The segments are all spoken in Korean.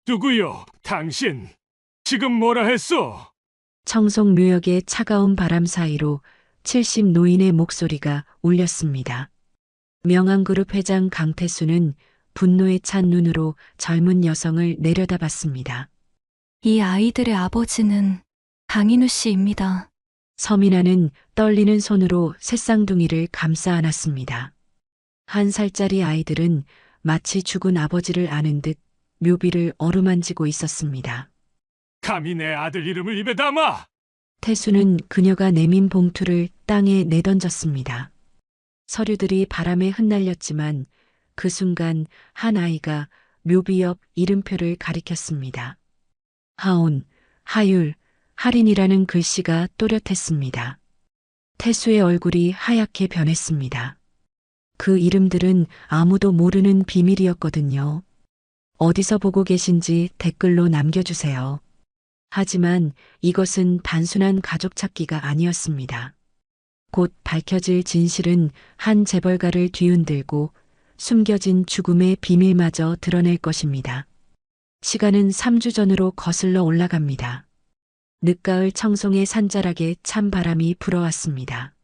누구요? 당신 지금 뭐라 했소? 청송묘역의 차가운 바람 사이로 70 노인의 목소리가 울렸습니다. 명안그룹 회장 강태수는 분노에 찬 눈으로 젊은 여성을 내려다봤습니다. 이 아이들의 아버지는 강인우 씨입니다. 서민아는 떨리는 손으로 새쌍둥이를 감싸 안았습니다. 1살짜리 아이들은 마치 죽은 아버지를 아는 듯 묘비를 어루만지고 있었습니다. 감히 내 아들 이름을 입에 담아! 태수는 그녀가 내민 봉투를 땅에 내던졌습니다. 서류들이 바람에 흩날렸지만 그 순간 한 아이가 묘비 옆 이름표를 가리켰습니다. 하온, 하율, 할인이라는 글씨가 또렷했습니다. 태수의 얼굴이 하얗게 변했습니다. 그 이름들은 아무도 모르는 비밀이었거든요. 어디서 보고 계신지 댓글로 남겨주세요. 하지만 이것은 단순한 가족 찾기가 아니었습니다. 곧 밝혀질 진실은 한 재벌가를 뒤흔들고 숨겨진 죽음의 비밀마저 드러낼 것입니다. 시간은 3주 전으로 거슬러 올라갑니다. 늦가을 청송의 산자락에 찬 바람이 불어왔습니다.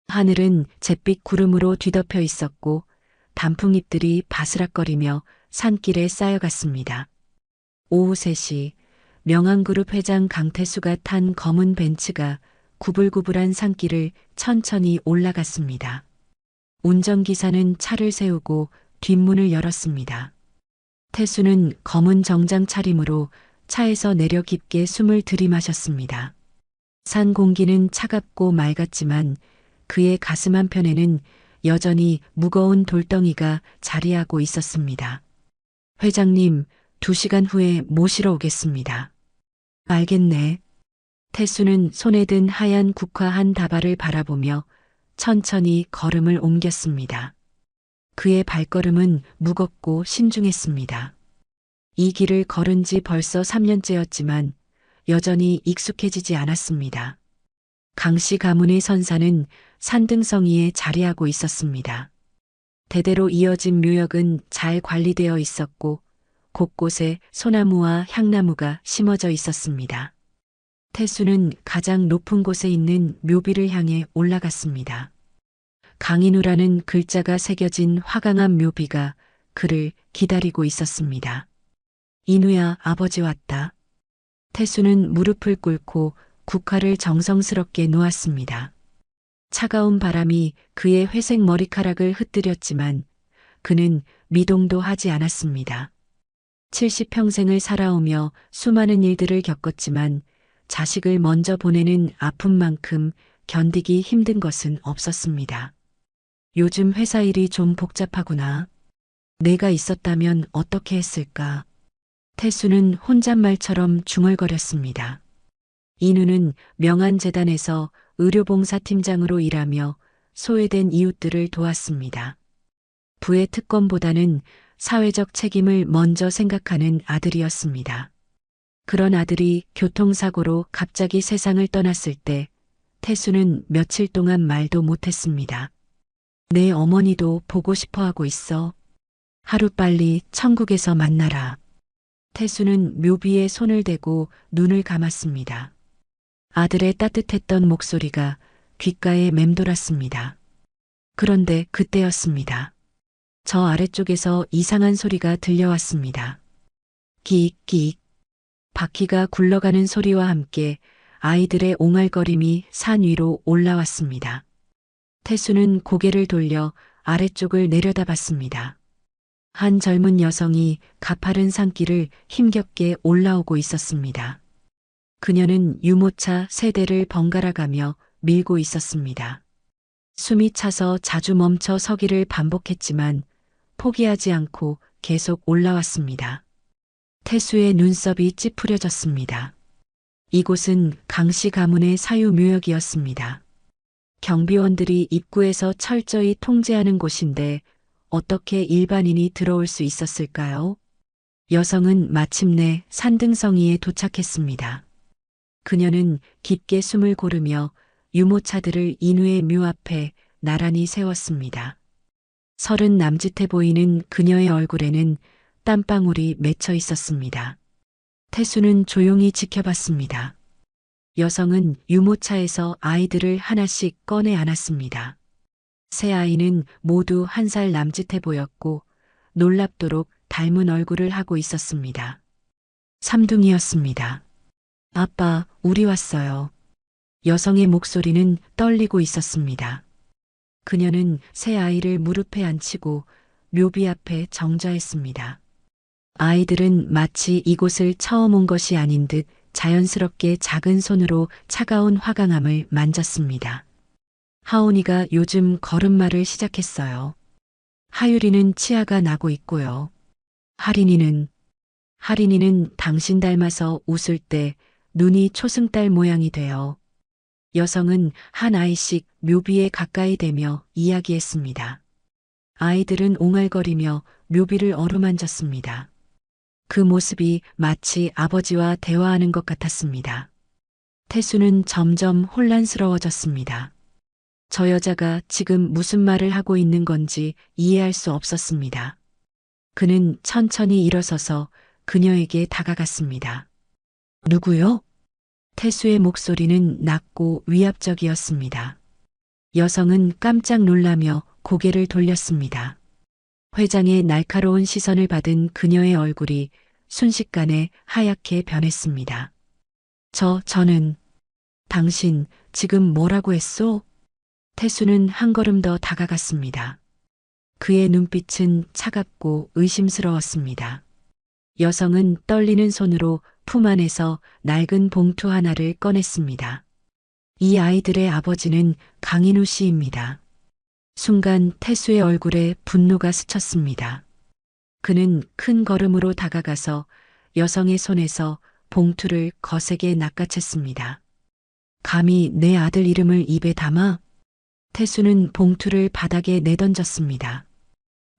하늘은 잿빛 구름으로 뒤덮여 있었고 단풍잎들이 바스락거리며 산길에 쌓여갔습니다. 오후 3시 명안그룹 회장 강태수가 탄 검은 벤츠가 구불구불한 산길을 천천히 올라갔습니다. 운전기사는 차를 세우고 뒷문을 열었습니다. 태수는 검은 정장 차림으로 차에서 내려 깊게 숨을 들이마셨습니다. 산 공기는 차갑고 맑았지만 그의 가슴 한편에는 여전히 무거운 돌덩이가 자리하고 있었습니다. 회장님, 2시간 후에 모시러 오겠습니다. 알겠네. 태수는 손에 든 하얀 국화 한 다발을 바라보며 천천히 걸음을 옮겼습니다. 그의 발걸음은 무겁고 신중했습니다. 이 길을 걸은 지 벌써 3년째였지만 여전히 익숙해지지 않았습니다. 강씨 가문의 선사는 산등성이에 자리하고 있었습니다. 대대로 이어진 묘역은 잘 관리되어 있었고 곳곳에 소나무와 향나무가 심어져 있었습니다. 태수는 가장 높은 곳에 있는 묘비를 향해 올라갔습니다. 강인우라는 글자가 새겨진 화강한 묘비가 그를 기다리고 있었습니다. 인우야, 아버지 왔다. 태수는 무릎을 꿇고 국화를 정성스럽게 놓았습니다. 차가운 바람이 그의 회색 머리카락을 흩뜨렸지만 그는 미동도 하지 않았습니다. 70평생을 살아오며 수많은 일들을 겪었지만 자식을 먼저 보내는 아픔만큼 견디기 힘든 것은 없었습니다. 요즘 회사 일이 좀 복잡하구나. 내가 있었다면 어떻게 했을까? 태수는 혼잣말처럼 중얼거렸습니다. 인우는 명안재단에서 의료봉사팀장으로 일하며 소외된 이웃들을 도왔습니다. 부의 특권보다는 사회적 책임을 먼저 생각하는 아들이었습니다. 그런 아들이 교통사고로 갑자기 세상을 떠났을 때 태수는 며칠 동안 말도 못했습니다. 내 어머니도 보고 싶어 하고 있어. 하루빨리 천국에서 만나라. 태수는 묘비에 손을 대고 눈을 감았습니다. 아들의 따뜻했던 목소리가 귓가에 맴돌았습니다. 그런데 그때였습니다. 저 아래쪽에서 이상한 소리가 들려왔습니다. 끼익끼익. 바퀴가 굴러가는 소리와 함께 아이들의 옹알거림이 산 위로 올라왔습니다. 태수는 고개를 돌려 아래쪽을 내려다봤습니다. 한 젊은 여성이 가파른 산길을 힘겹게 올라오고 있었습니다. 그녀는 유모차 3대를 번갈아가며 밀고 있었습니다. 숨이 차서 자주 멈춰 서기를 반복했지만 포기하지 않고 계속 올라왔습니다. 태수의 눈썹이 찌푸려졌습니다. 이곳은 강씨 가문의 사유묘역이었습니다. 경비원들이 입구에서 철저히 통제하는 곳인데 어떻게 일반인이 들어올 수 있었을까요? 여성은 마침내 산등성이에 도착했습니다. 그녀는 깊게 숨을 고르며 유모차들을 인우의 묘 앞에 나란히 세웠습니다. 30 남짓해 보이는 그녀의 얼굴에는 땀방울이 맺혀 있었습니다. 태수는 조용히 지켜봤습니다. 여성은 유모차에서 아이들을 하나씩 꺼내 안았습니다. 세 아이는 모두 1살 남짓해 보였고 놀랍도록 닮은 얼굴을 하고 있었습니다. 삼둥이였습니다. 아빠, 우리 왔어요. 여성의 목소리는 떨리고 있었습니다. 그녀는 새 아이를 무릎에 앉히고 묘비 앞에 정좌했습니다. 아이들은 마치 이곳을 처음 온 것이 아닌 듯 자연스럽게 작은 손으로 차가운 화강암을 만졌습니다. 하온이가 요즘 걸음마를 시작했어요. 하유리는 치아가 나고 있고요. 하린이는 당신 닮아서 웃을 때 눈이 초승달 모양이 돼요. 여성은 한 아이씩 묘비에 가까이 대며 이야기했습니다. 아이들은 옹알거리며 묘비를 어루만졌습니다. 그 모습이 마치 아버지와 대화하는 것 같았습니다. 태수는 점점 혼란스러워졌습니다. 저 여자가 지금 무슨 말을 하고 있는 건지 이해할 수 없었습니다. 그는 천천히 일어서서 그녀에게 다가갔습니다. 누구요? 태수의 목소리는 낮고 위압적이었습니다. 여성은 깜짝 놀라며 고개를 돌렸습니다. 회장의 날카로운 시선을 받은 그녀의 얼굴이 순식간에 하얗게 변했습니다. 저는 당신 지금 뭐라고 했소? 태수는 한 걸음 더 다가갔습니다. 그의 눈빛은 차갑고 의심스러웠습니다. 여성은 떨리는 손으로 품 안에서 낡은 봉투 하나를 꺼냈습니다. 이 아이들의 아버지는 강인우 씨입니다. 순간 태수의 얼굴에 분노가 스쳤습니다. 그는 큰 걸음으로 다가가서 여성의 손에서 봉투를 거세게 낚아챘습니다. 감히 내 아들 이름을 입에 담아? 태수는 봉투를 바닥에 내던졌습니다.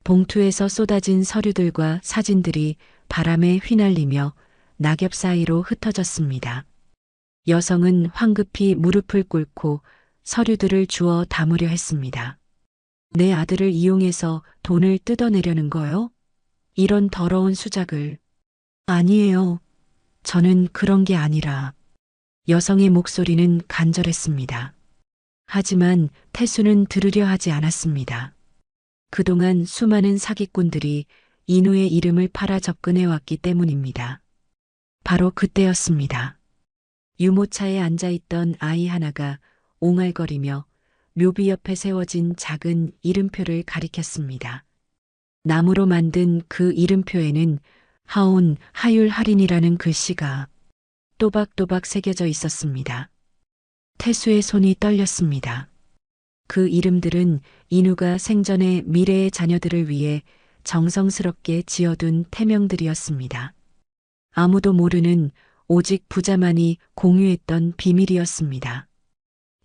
봉투에서 쏟아진 서류들과 사진들이 바람에 휘날리며 낙엽 사이로 흩어졌습니다. 여성은 황급히 무릎을 꿇고 서류들을 주워 담으려 했습니다. 내 아들을 이용해서 돈을 뜯어내려는 거요? 이런 더러운 수작을. 아니에요. 저는 그런 게 아니라. 여성의 목소리는 간절했습니다. 하지만 태수는 들으려 하지 않았습니다. 그동안 수많은 사기꾼들이 인우의 이름을 팔아 접근해 왔기 때문입니다. 바로 그때였습니다. 유모차에 앉아있던 아이 하나가 옹알거리며 묘비 옆에 세워진 작은 이름표를 가리켰습니다. 나무로 만든 그 이름표에는 하온, 하율, 할인이라는 글씨가 또박또박 새겨져 있었습니다. 태수의 손이 떨렸습니다. 그 이름들은 인우가 생전에 미래의 자녀들을 위해 정성스럽게 지어둔 태명들이었습니다. 아무도 모르는 오직 부자만이 공유했던 비밀이었습니다.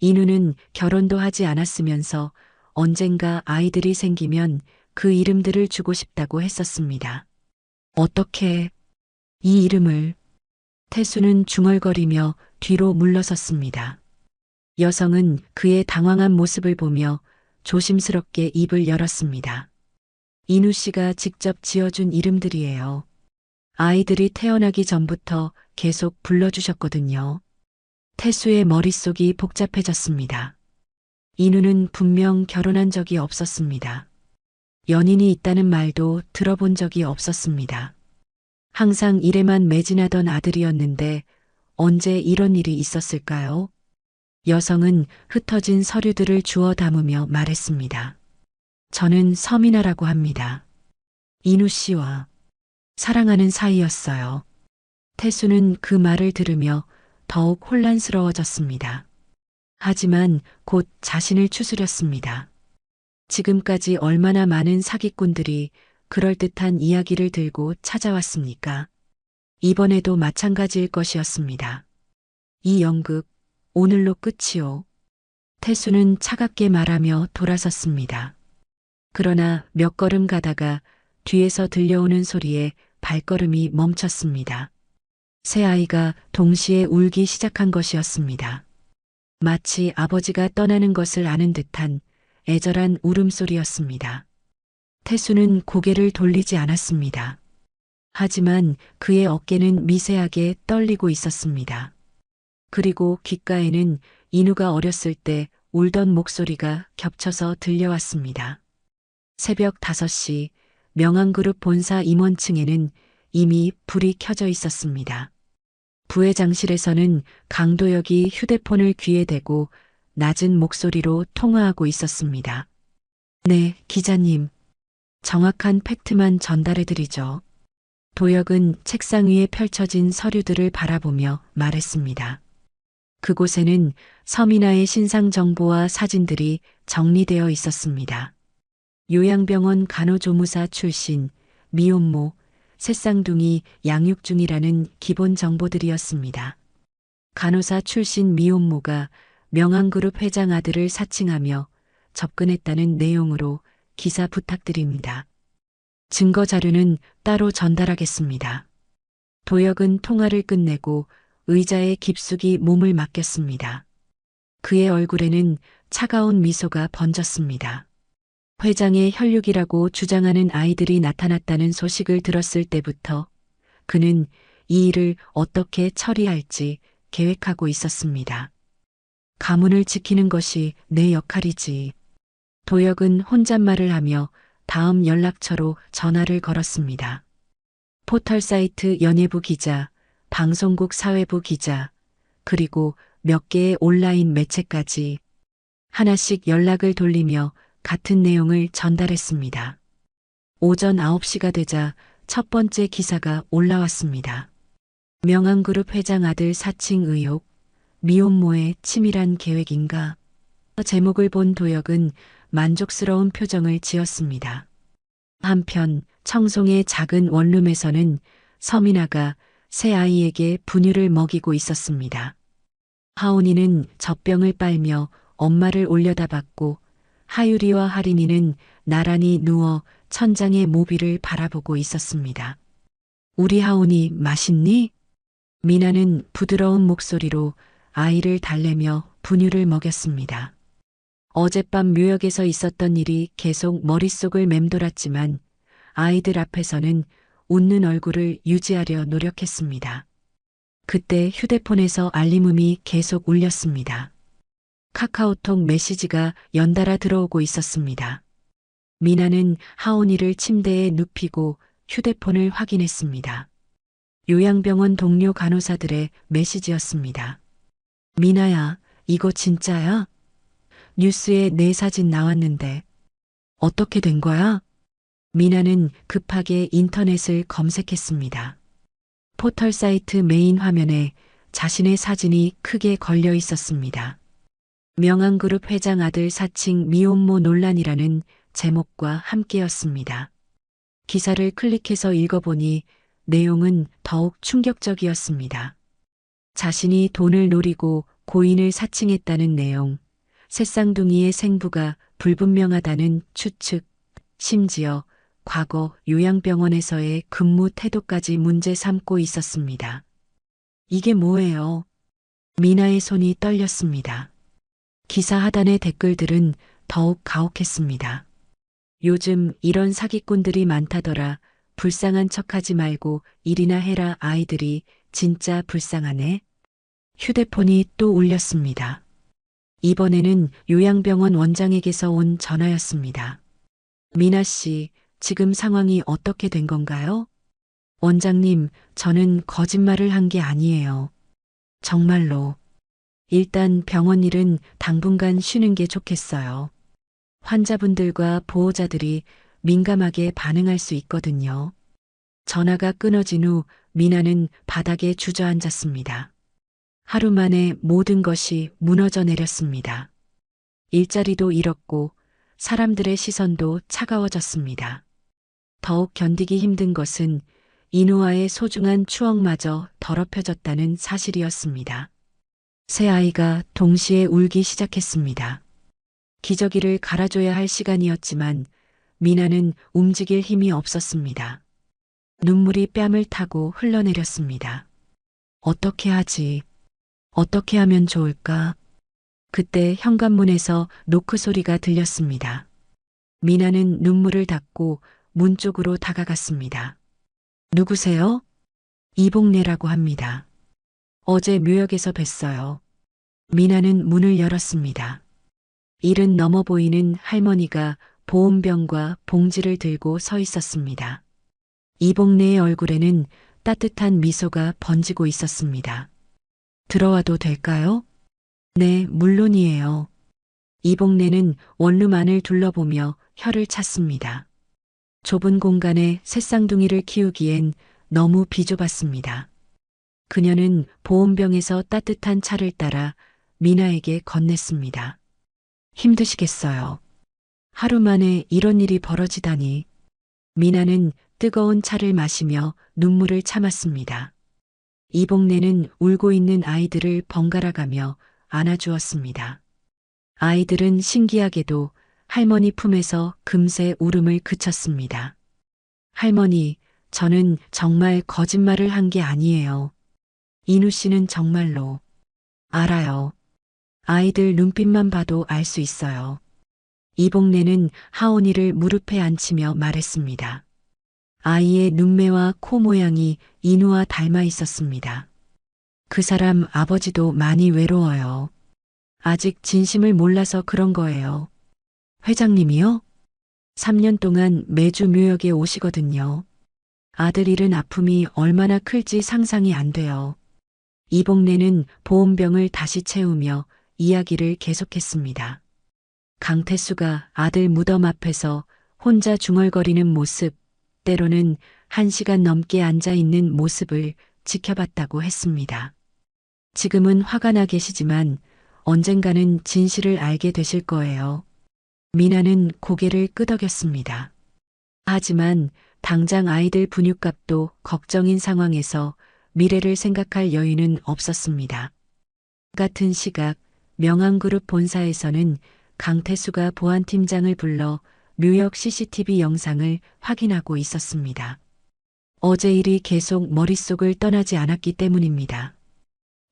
인우는 결혼도 하지 않았으면서 언젠가 아이들이 생기면 그 이름들을 주고 싶다고 했었습니다. 어떻게 이 이름을? 태수는 중얼거리며 뒤로 물러섰습니다. 여성은 그의 당황한 모습을 보며 조심스럽게 입을 열었습니다. 인우 씨가 직접 지어준 이름들이에요. 아이들이 태어나기 전부터 계속 불러주셨거든요. 태수의 머릿속이 복잡해졌습니다. 인우는 분명 결혼한 적이 없었습니다. 연인이 있다는 말도 들어본 적이 없었습니다. 항상 일에만 매진하던 아들이었는데 언제 이런 일이 있었을까요? 여성은 흩어진 서류들을 주워 담으며 말했습니다. 저는 서민아라고 합니다. 인우 씨와 사랑하는 사이였어요. 태수는 그 말을 들으며 더욱 혼란스러워졌습니다. 하지만 곧 자신을 추스렸습니다. 지금까지 얼마나 많은 사기꾼들이 그럴듯한 이야기를 들고 찾아왔습니까? 이번에도 마찬가지일 것이었습니다. 이 연극, 오늘로 끝이요. 태수는 차갑게 말하며 돌아섰습니다. 그러나 몇 걸음 가다가 뒤에서 들려오는 소리에 발걸음이 멈췄습니다. 새 아이가 동시에 울기 시작한 것이었습니다. 마치 아버지가 떠나는 것을 아는 듯한 애절한 울음소리였습니다. 태수는 고개를 돌리지 않았습니다. 하지만 그의 어깨는 미세하게 떨리고 있었습니다. 그리고 귓가에는 인우가 어렸을 때 울던 목소리가 겹쳐서 들려왔습니다. 새벽 5시 명항그룹 본사 임원층에는 이미 불이 켜져 있었습니다. 부회장실에서는 강도혁이 휴대폰을 귀에 대고 낮은 목소리로 통화하고 있었습니다. 네, 기자님. 정확한 팩트만 전달해드리죠. 도혁은 책상 위에 펼쳐진 서류들을 바라보며 말했습니다. 그곳에는 서민아의 신상 정보와 사진들이 정리되어 있었습니다. 요양병원 간호조무사 출신, 미혼모, 새쌍둥이 양육 중이라는 기본 정보들이었습니다. 간호사 출신 미혼모가 명항그룹 회장 아들을 사칭하며 접근했다는 내용으로 기사 부탁드립니다. 증거 자료는 따로 전달하겠습니다. 도혁은 통화를 끝내고 의자에 깊숙이 몸을 맡겼습니다. 그의 얼굴에는 차가운 미소가 번졌습니다. 회장의 혈육이라고 주장하는 아이들이 나타났다는 소식을 들었을 때부터 그는 이 일을 어떻게 처리할지 계획하고 있었습니다. 가문을 지키는 것이 내 역할이지. 도혁은 혼잣말을 하며 다음 연락처로 전화를 걸었습니다. 포털 사이트 연예부 기자, 방송국 사회부 기자, 그리고 몇 개의 온라인 매체까지 하나씩 연락을 돌리며 같은 내용을 전달했습니다. 오전 9시가 되자 첫 번째 기사가 올라왔습니다. 명항그룹 회장 아들 사칭 의혹, 미혼모의 치밀한 계획인가? 제목을 본 도혁은 만족스러운 표정을 지었습니다. 한편 청송의 작은 원룸에서는 서민아가 새 아이에게 분유를 먹이고 있었습니다. 하온이는 젖병을 빨며 엄마를 올려다봤고 하유리와 하린이는 나란히 누워 천장의 모비를 바라보고 있었습니다. 우리 하온이 맛있니? 미나는 부드러운 목소리로 아이를 달래며 분유를 먹였습니다. 어젯밤 묘역에서 있었던 일이 계속 머릿속을 맴돌았지만 아이들 앞에서는 웃는 얼굴을 유지하려 노력했습니다. 그때 휴대폰에서 알림음이 계속 울렸습니다. 카카오톡 메시지가 연달아 들어오고 있었습니다. 미나는 하온이를 침대에 눕히고 휴대폰을 확인했습니다. 요양병원 동료 간호사들의 메시지였습니다. 미나야, 이거 진짜야? 뉴스에 내 사진 나왔는데 어떻게 된 거야? 미나는 급하게 인터넷을 검색했습니다. 포털 사이트 메인 화면에 자신의 사진이 크게 걸려 있었습니다. 명항그룹 회장 아들 사칭 미혼모 논란이라는 제목과 함께였습니다. 기사를 클릭해서 읽어보니 내용은 더욱 충격적이었습니다. 자신이 돈을 노리고 고인을 사칭했다는 내용, 새쌍둥이의 생부가 불분명하다는 추측, 심지어 과거 요양병원에서의 근무 태도까지 문제 삼고 있었습니다. 이게 뭐예요? 미나의 손이 떨렸습니다. 기사 하단의 댓글들은 더욱 가혹했습니다. 요즘 이런 사기꾼들이 많다더라. 불쌍한 척하지 말고 일이나 해라. 아이들이 진짜 불쌍하네. 휴대폰이 또 울렸습니다. 이번에는 요양병원 원장에게서 온 전화였습니다. 미나 씨, 지금 상황이 어떻게 된 건가요? 원장님, 저는 거짓말을 한 게 아니에요. 정말로. 일단 병원 일은 당분간 쉬는 게 좋겠어요. 환자분들과 보호자들이 민감하게 반응할 수 있거든요. 전화가 끊어진 후 미나는 바닥에 주저앉았습니다. 하루 만에 모든 것이 무너져 내렸습니다. 일자리도 잃었고 사람들의 시선도 차가워졌습니다. 더욱 견디기 힘든 것은 인우와의 소중한 추억마저 더럽혀졌다는 사실이었습니다. 새 아이가 동시에 울기 시작했습니다. 기저귀를 갈아줘야 할 시간이었지만 미나는 움직일 힘이 없었습니다. 눈물이 뺨을 타고 흘러내렸습니다. 어떻게 하지? 어떻게 하면 좋을까? 그때 현관문에서 노크 소리가 들렸습니다. 미나는 눈물을 닦고 문 쪽으로 다가갔습니다. 누구세요? 이복래라고 합니다. 어제 묘역에서 뵀어요. 미나는 문을 열었습니다. 일은 넘어 보이는 할머니가 보온병과 봉지를 들고 서 있었습니다. 이복래의 얼굴에는 따뜻한 미소가 번지고 있었습니다. 들어와도 될까요? 네, 물론이에요. 이복래는 원룸 안을 둘러보며 혀를 찼습니다. 좁은 공간에 새쌍둥이를 키우기엔 너무 비좁았습니다. 그녀는 보온병에서 따뜻한 차를 따라 미나에게 건넸습니다. 힘드시겠어요. 하루 만에 이런 일이 벌어지다니. 미나는 뜨거운 차를 마시며 눈물을 참았습니다. 이복래는 울고 있는 아이들을 번갈아 가며 안아주었습니다. 아이들은 신기하게도 할머니 품에서 금세 울음을 그쳤습니다. 할머니, 저는 정말 거짓말을 한 게 아니에요. 인우 씨는 정말로. 알아요. 아이들 눈빛만 봐도 알 수 있어요. 이복래는 하온이를 무릎에 앉히며 말했습니다. 아이의 눈매와 코 모양이 인우와 닮아 있었습니다. 그 사람 아버지도 많이 외로워요. 아직 진심을 몰라서 그런 거예요. 회장님이요? 3년 동안 매주 묘역에 오시거든요. 아들 잃은 아픔이 얼마나 클지 상상이 안 돼요. 이복래는 보온병을 다시 채우며 이야기를 계속했습니다. 강태수가 아들 무덤 앞에서 혼자 중얼거리는 모습, 때로는 1시간 넘게 앉아 있는 모습을 지켜봤다고 했습니다. 지금은 화가 나 계시지만 언젠가는 진실을 알게 되실 거예요. 미나는 고개를 끄덕였습니다. 하지만 당장 아이들 분유값도 걱정인 상황에서 미래를 생각할 여유는 없었습니다. 같은 시각 명함그룹 본사에서는 강태수가 보안팀장을 불러 묘역 CCTV 영상을 확인하고 있었습니다. 어제 일이 계속 머릿속을 떠나지 않았기 때문입니다.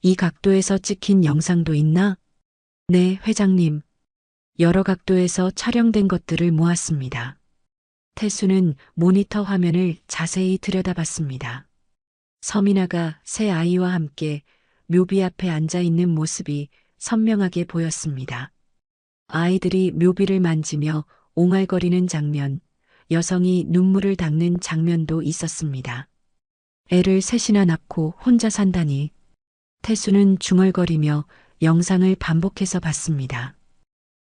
이 각도에서 찍힌 영상도 있나? 네, 회장님. 여러 각도에서 촬영된 것들을 모았습니다. 태수는 모니터 화면을 자세히 들여다봤습니다. 서민아가 새 아이와 함께 묘비 앞에 앉아 있는 모습이 선명하게 보였습니다. 아이들이 묘비를 만지며 옹알거리는 장면, 여성이 눈물을 닦는 장면도 있었습니다. 애를 셋이나 낳고 혼자 산다니. 태수는 중얼거리며 영상을 반복해서 봤습니다.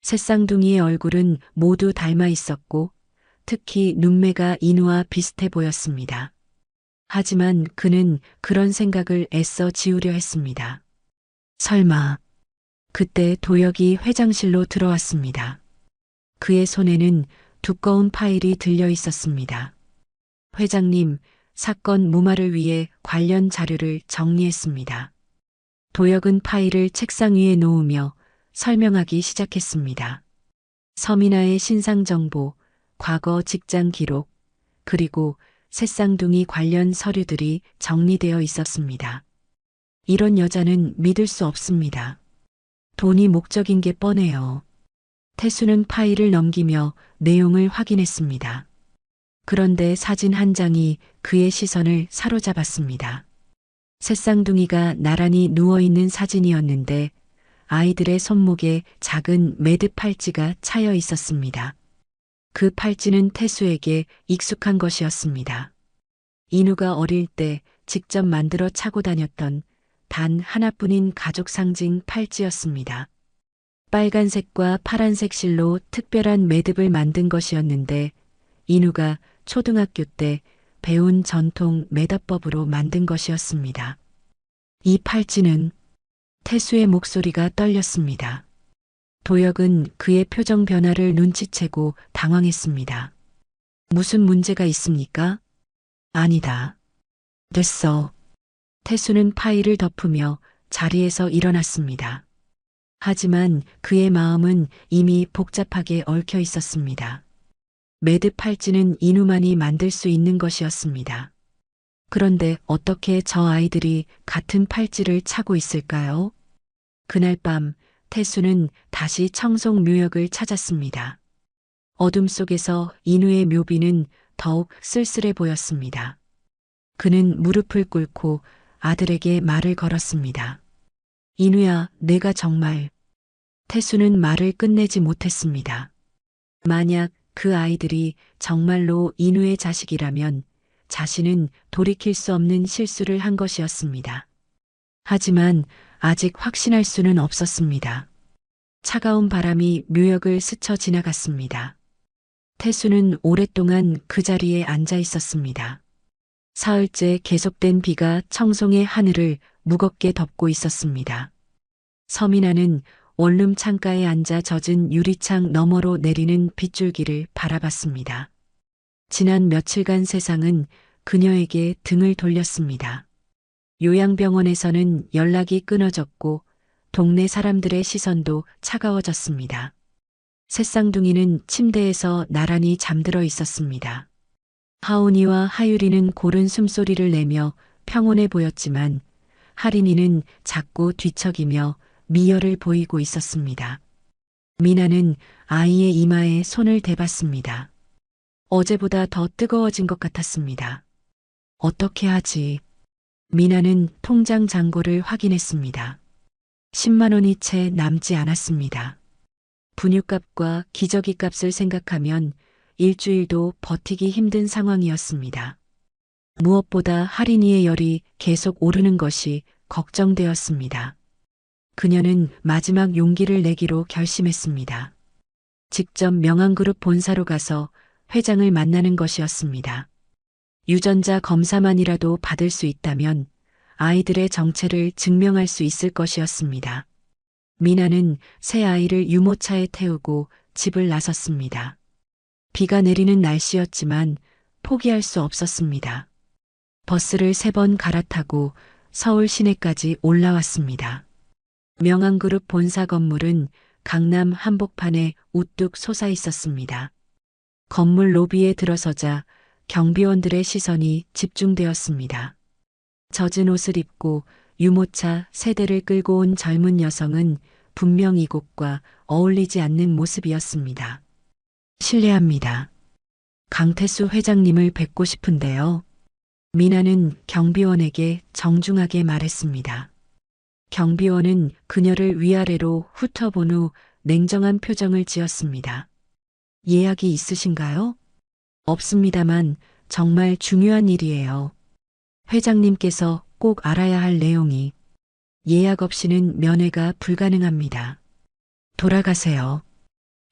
새쌍둥이의 얼굴은 모두 닮아 있었고 특히 눈매가 인우와 비슷해 보였습니다. 하지만 그는 그런 생각을 애써 지우려 했습니다. 설마. 그때 도혁이 회장실로 들어왔습니다. 그의 손에는 두꺼운 파일이 들려 있었습니다. 회장님, 사건 무마를 위해 관련 자료를 정리했습니다. 도혁은 파일을 책상 위에 놓으며 설명하기 시작했습니다. 서민아의 신상 정보, 과거 직장 기록, 그리고 새쌍둥이 관련 서류들이 정리되어 있었습니다. 이런 여자는 믿을 수 없습니다. 돈이 목적인 게 뻔해요. 태수는 파일을 넘기며 내용을 확인했습니다. 그런데 사진 한 장이 그의 시선을 사로잡았습니다. 새쌍둥이가 나란히 누워있는 사진이었는데 아이들의 손목에 작은 매듭 팔찌가 차여 있었습니다. 그 팔찌는 태수에게 익숙한 것이었습니다. 인우가 어릴 때 직접 만들어 차고 다녔던 단 하나뿐인 가족 상징 팔찌였습니다. 빨간색과 파란색 실로 특별한 매듭을 만든 것이었는데 인우가 초등학교 때 배운 전통 매듭법으로 만든 것이었습니다. 이 팔찌는 태수의 목소리가 떨렸습니다. 도혁은 그의 표정 변화를 눈치채고 당황했습니다. 무슨 문제가 있습니까? 아니다. 됐어. 태수는 파일을 덮으며 자리에서 일어났습니다. 하지만 그의 마음은 이미 복잡하게 얽혀 있었습니다. 매듭 팔찌는 인우만이 만들 수 있는 것이었습니다. 그런데 어떻게 저 아이들이 같은 팔찌를 차고 있을까요? 그날 밤 태수는 다시 청송 묘역을 찾았습니다. 어둠 속에서 인우의 묘비는 더욱 쓸쓸해 보였습니다. 그는 무릎을 꿇고 아들에게 말을 걸었습니다. 인우야, 내가 정말. 태수는 말을 끝내지 못했습니다. 만약 그 아이들이 정말로 인우의 자식이라면 자신은 돌이킬 수 없는 실수를 한 것이었습니다. 하지만 아직 확신할 수는 없었습니다. 차가운 바람이 묘역을 스쳐 지나갔습니다. 태수는 오랫동안 그 자리에 앉아 있었습니다. 사흘째 계속된 비가 청송의 하늘을 무겁게 덮고 있었습니다. 서민아는 원룸 창가에 앉아 젖은 유리창 너머로 내리는 빗줄기를 바라봤습니다. 지난 며칠간 세상은 그녀에게 등을 돌렸습니다. 요양병원에서는 연락이 끊어졌고 동네 사람들의 시선도 차가워졌습니다. 새쌍둥이는 침대에서 나란히 잠들어 있었습니다. 하온이와 하유리는 고른 숨소리를 내며 평온해 보였지만 하린이는 자꾸 뒤척이며 미열을 보이고 있었습니다. 미나는 아이의 이마에 손을 대봤습니다. 어제보다 더 뜨거워진 것 같았습니다. 어떻게 하지? 미나는 통장 잔고를 확인했습니다. 10만 원이 채 남지 않았습니다. 분유값과 기저귀 값을 생각하면 일주일도 버티기 힘든 상황이었습니다. 무엇보다 하린이의 열이 계속 오르는 것이 걱정되었습니다. 그녀는 마지막 용기를 내기로 결심했습니다. 직접 명함그룹 본사로 가서 회장을 만나는 것이었습니다. 유전자 검사만이라도 받을 수 있다면 아이들의 정체를 증명할 수 있을 것이었습니다. 미나는 새 아이를 유모차에 태우고 집을 나섰습니다. 비가 내리는 날씨였지만 포기할 수 없었습니다. 버스를 3번 갈아타고 서울 시내까지 올라왔습니다. 명함그룹 본사 건물은 강남 한복판에 우뚝 솟아 있었습니다. 건물 로비에 들어서자 경비원들의 시선이 집중되었습니다. 젖은 옷을 입고 유모차 세대를 끌고 온 젊은 여성은 분명 이곳과 어울리지 않는 모습이었습니다. 실례합니다. 강태수 회장님을 뵙고 싶은데요. 미나는 경비원에게 정중하게 말했습니다. 경비원은 그녀를 위아래로 훑어본 후 냉정한 표정을 지었습니다. 예약이 있으신가요? 없습니다만 정말 중요한 일이에요. 회장님께서 꼭 알아야 할 내용이. 예약 없이는 면회가 불가능합니다. 돌아가세요.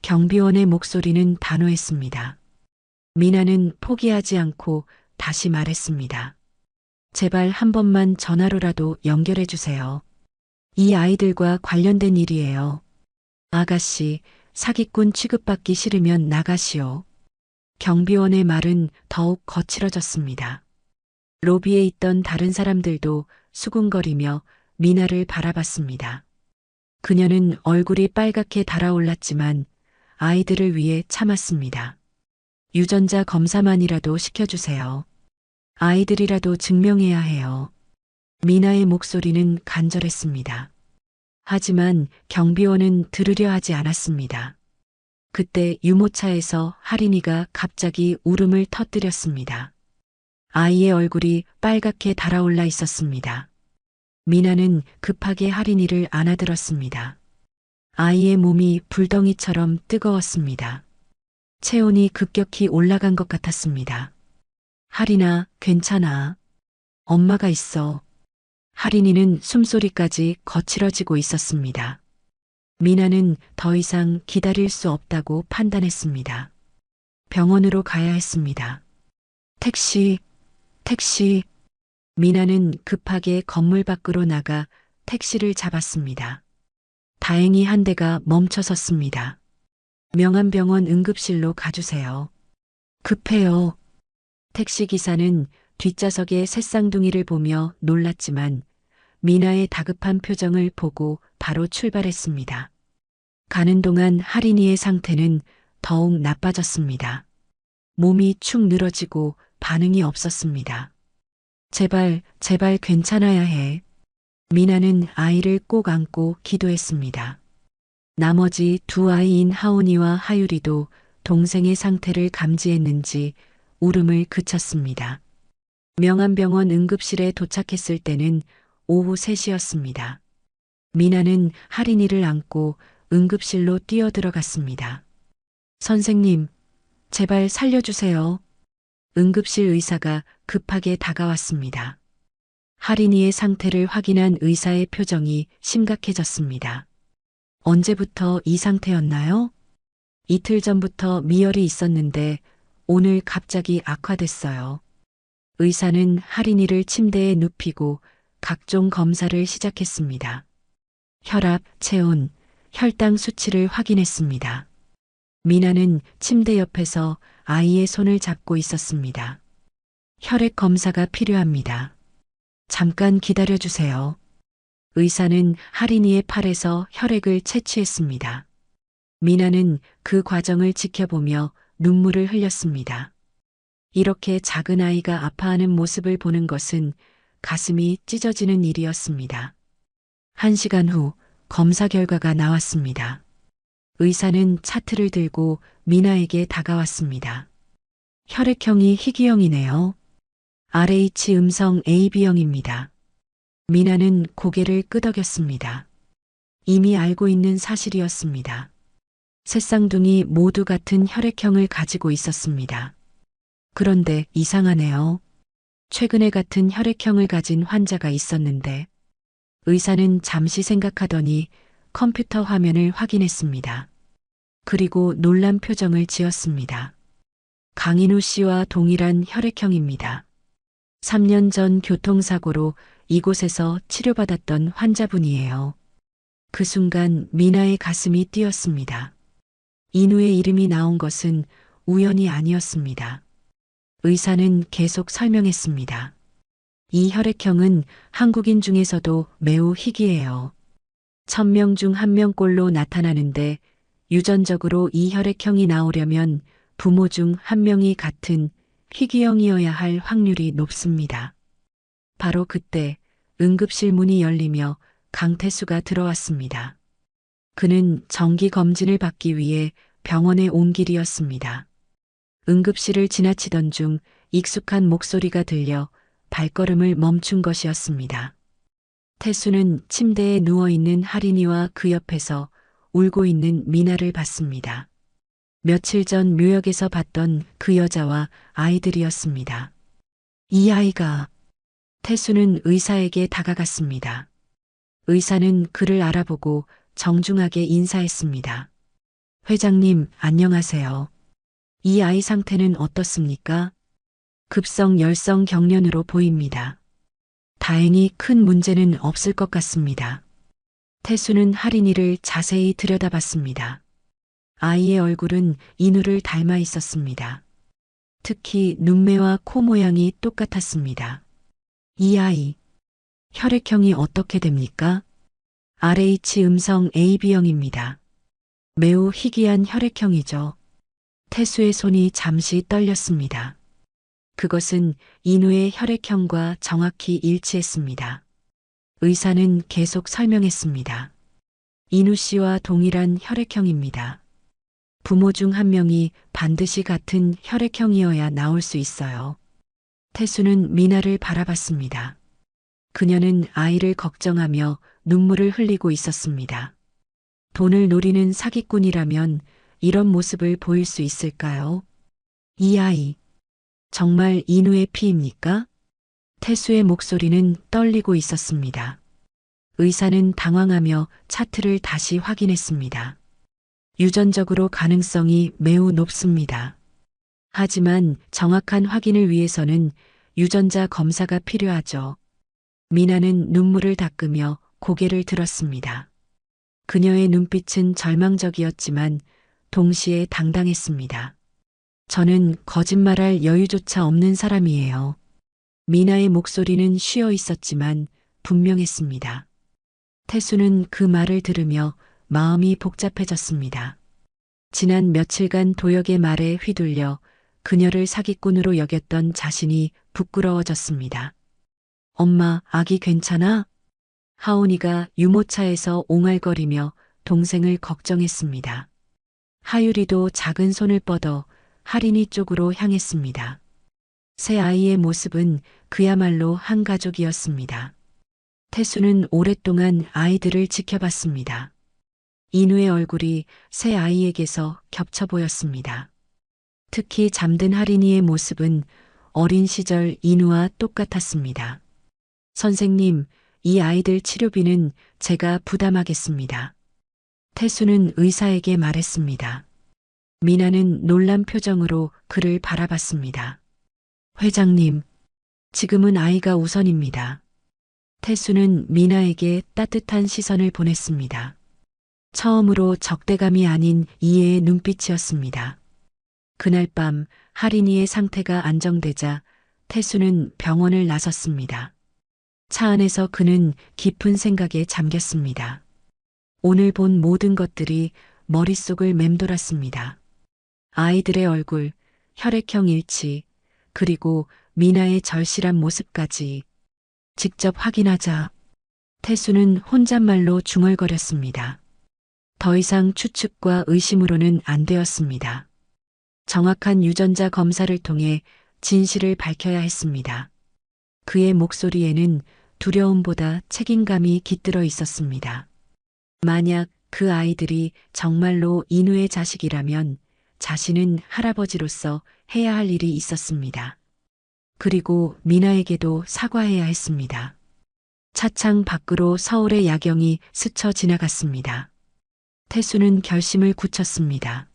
경비원의 목소리는 단호했습니다. 미나는 포기하지 않고 다시 말했습니다. 제발 한 번만 전화로라도 연결해 주세요. 이 아이들과 관련된 일이에요. 아가씨, 사기꾼 취급받기 싫으면 나가시오. 경비원의 말은 더욱 거칠어졌습니다. 로비에 있던 다른 사람들도 수군거리며 미나를 바라봤습니다. 그녀는 얼굴이 빨갛게 달아올랐지만 아이들을 위해 참았습니다. 유전자 검사만이라도 시켜주세요. 아이들이라도 증명해야 해요. 미나의 목소리는 간절했습니다. 하지만 경비원은 들으려 하지 않았습니다. 그때 유모차에서 하린이가 갑자기 울음을 터뜨렸습니다. 아이의 얼굴이 빨갛게 달아올라 있었습니다. 미나는 급하게 하린이를 안아들었습니다. 아이의 몸이 불덩이처럼 뜨거웠습니다. 체온이 급격히 올라간 것 같았습니다. 하린아, 괜찮아. 엄마가 있어. 하린이는 숨소리까지 거칠어지고 있었습니다. 미나는 더 이상 기다릴 수 없다고 판단했습니다. 병원으로 가야 했습니다. 택시. 미나는 급하게 건물 밖으로 나가 택시를 잡았습니다. 다행히 한 대가 멈춰 섰습니다. 명암병원 응급실로 가주세요. 급해요. 택시기사는 뒷좌석의 새쌍둥이를 보며 놀랐지만 미나의 다급한 표정을 보고 바로 출발했습니다. 가는 동안 하린이의 상태는 더욱 나빠졌습니다. 몸이 축 늘어지고 반응이 없었습니다. 제발 괜찮아야 해. 미나는 아이를 꼭 안고 기도했습니다. 나머지 두 아이인 하온이와 하유리도 동생의 상태를 감지했는지 울음을 그쳤습니다. 명암병원 응급실에 도착했을 때는 오후 3시였습니다. 미나는 할인이를 안고 응급실로 뛰어들어갔습니다. 선생님, 제발 살려주세요. 응급실 의사가 급하게 다가왔습니다. 할인이의 상태를 확인한 의사의 표정이 심각해졌습니다. 언제부터 이 상태였나요? 이틀 전부터 미열이 있었는데 오늘 갑자기 악화됐어요. 의사는 할인이를 침대에 눕히고 각종 검사를 시작했습니다. 혈압, 체온, 혈당 수치를 확인했습니다. 미나는 침대 옆에서 아이의 손을 잡고 있었습니다. 혈액 검사가 필요합니다. 잠깐 기다려주세요. 의사는 할인이의 팔에서 혈액을 채취했습니다. 미나는 그 과정을 지켜보며 눈물을 흘렸습니다. 이렇게 작은 아이가 아파하는 모습을 보는 것은 가슴이 찢어지는 일이었습니다. 1시간 후 검사 결과가 나왔습니다. 의사는 차트를 들고 미나에게 다가왔습니다. 혈액형이 희귀형이네요. RH 음성 AB형입니다. 미나는 고개를 끄덕였습니다. 이미 알고 있는 사실이었습니다. 새 쌍둥이 모두 같은 혈액형을 가지고 있었습니다. 그런데 이상하네요. 최근에 같은 혈액형을 가진 환자가 있었는데 의사는 잠시 생각하더니 컴퓨터 화면을 확인했습니다. 그리고 놀란 표정을 지었습니다. 강인우 씨와 동일한 혈액형입니다. 3년 전 교통사고로 이곳에서 치료받았던 환자분이에요. 그 순간 미나의 가슴이 뛰었습니다. 인우의 이름이 나온 것은 우연이 아니었습니다. 의사는 계속 설명했습니다. 이 혈액형은 한국인 중에서도 매우 희귀해요. 1000명 중 1명꼴로 나타나는데 유전적으로 이 혈액형이 나오려면 부모 중 1명이 같은 희귀형이어야 할 확률이 높습니다. 바로 그때 응급실 문이 열리며 강태수가 들어왔습니다. 그는 정기 검진을 받기 위해 병원에 온 길이었습니다. 응급실을 지나치던 중 익숙한 목소리가 들려 발걸음을 멈춘 것이었습니다. 태수는 침대에 누워있는 할인이와 그 옆에서 울고 있는 미나를 봤습니다. 며칠 전 묘역에서 봤던 그 여자와 아이들이었습니다. 이 아이가... 태수는 의사에게 다가갔습니다. 의사는 그를 알아보고 정중하게 인사했습니다. 회장님, 안녕하세요. 이 아이 상태는 어떻습니까? 급성 열성 경련으로 보입니다. 다행히 큰 문제는 없을 것 같습니다. 태수는 할인이를 자세히 들여다봤습니다. 아이의 얼굴은 인우를 닮아 있었습니다. 특히 눈매와 코 모양이 똑같았습니다. 이 아이, 혈액형이 어떻게 됩니까? RH 음성 AB형입니다. 매우 희귀한 혈액형이죠. 태수의 손이 잠시 떨렸습니다. 그것은 인우의 혈액형과 정확히 일치했습니다. 의사는 계속 설명했습니다. 인우 씨와 동일한 혈액형입니다. 부모 중 1명이 반드시 같은 혈액형이어야 나올 수 있어요. 태수는 미나를 바라봤습니다. 그녀는 아이를 걱정하며 눈물을 흘리고 있었습니다. 돈을 노리는 사기꾼이라면 이런 모습을 보일 수 있을까요? 이 아이, 정말 인우의 피입니까? 태수의 목소리는 떨리고 있었습니다. 의사는 당황하며 차트를 다시 확인했습니다. 유전적으로 가능성이 매우 높습니다. 하지만 정확한 확인을 위해서는 유전자 검사가 필요하죠. 미나는 눈물을 닦으며 고개를 들었습니다. 그녀의 눈빛은 절망적이었지만 동시에 당당했습니다. 저는 거짓말할 여유조차 없는 사람이에요. 미나의 목소리는 쉬어 있었지만 분명했습니다. 태수는 그 말을 들으며 마음이 복잡해졌습니다. 지난 며칠간 도역의 말에 휘둘려 그녀를 사기꾼으로 여겼던 자신이 부끄러워졌습니다. 엄마, 아기 괜찮아? 하온이가 유모차에서 옹알거리며 동생을 걱정했습니다. 하유리도 작은 손을 뻗어 할인이 쪽으로 향했습니다. 새 아이의 모습은 그야말로 한 가족이었습니다. 태수는 오랫동안 아이들을 지켜봤습니다. 인우의 얼굴이 새 아이에게서 겹쳐 보였습니다. 특히 잠든 할인이의 모습은 어린 시절 인우와 똑같았습니다. 선생님, 이 아이들 치료비는 제가 부담하겠습니다. 태수는 의사에게 말했습니다. 미나는 놀란 표정으로 그를 바라봤습니다. 회장님, 지금은 아이가 우선입니다. 태수는 미나에게 따뜻한 시선을 보냈습니다. 처음으로 적대감이 아닌 이해의 눈빛이었습니다. 그날 밤 할인이의 상태가 안정되자 태수는 병원을 나섰습니다. 차 안에서 그는 깊은 생각에 잠겼습니다. 오늘 본 모든 것들이 머릿속을 맴돌았습니다. 아이들의 얼굴, 혈액형 일치, 그리고 미나의 절실한 모습까지 직접 확인하자 태수는 혼잣말로 중얼거렸습니다. 더 이상 추측과 의심으로는 안 되었습니다. 정확한 유전자 검사를 통해 진실을 밝혀야 했습니다. 그의 목소리에는 두려움보다 책임감이 깃들어 있었습니다. 만약 그 아이들이 정말로 인우의 자식이라면 자신은 할아버지로서 해야 할 일이 있었습니다. 그리고 미나에게도 사과해야 했습니다. 차창 밖으로 서울의 야경이 스쳐 지나갔습니다. 태수는 결심을 굳혔습니다.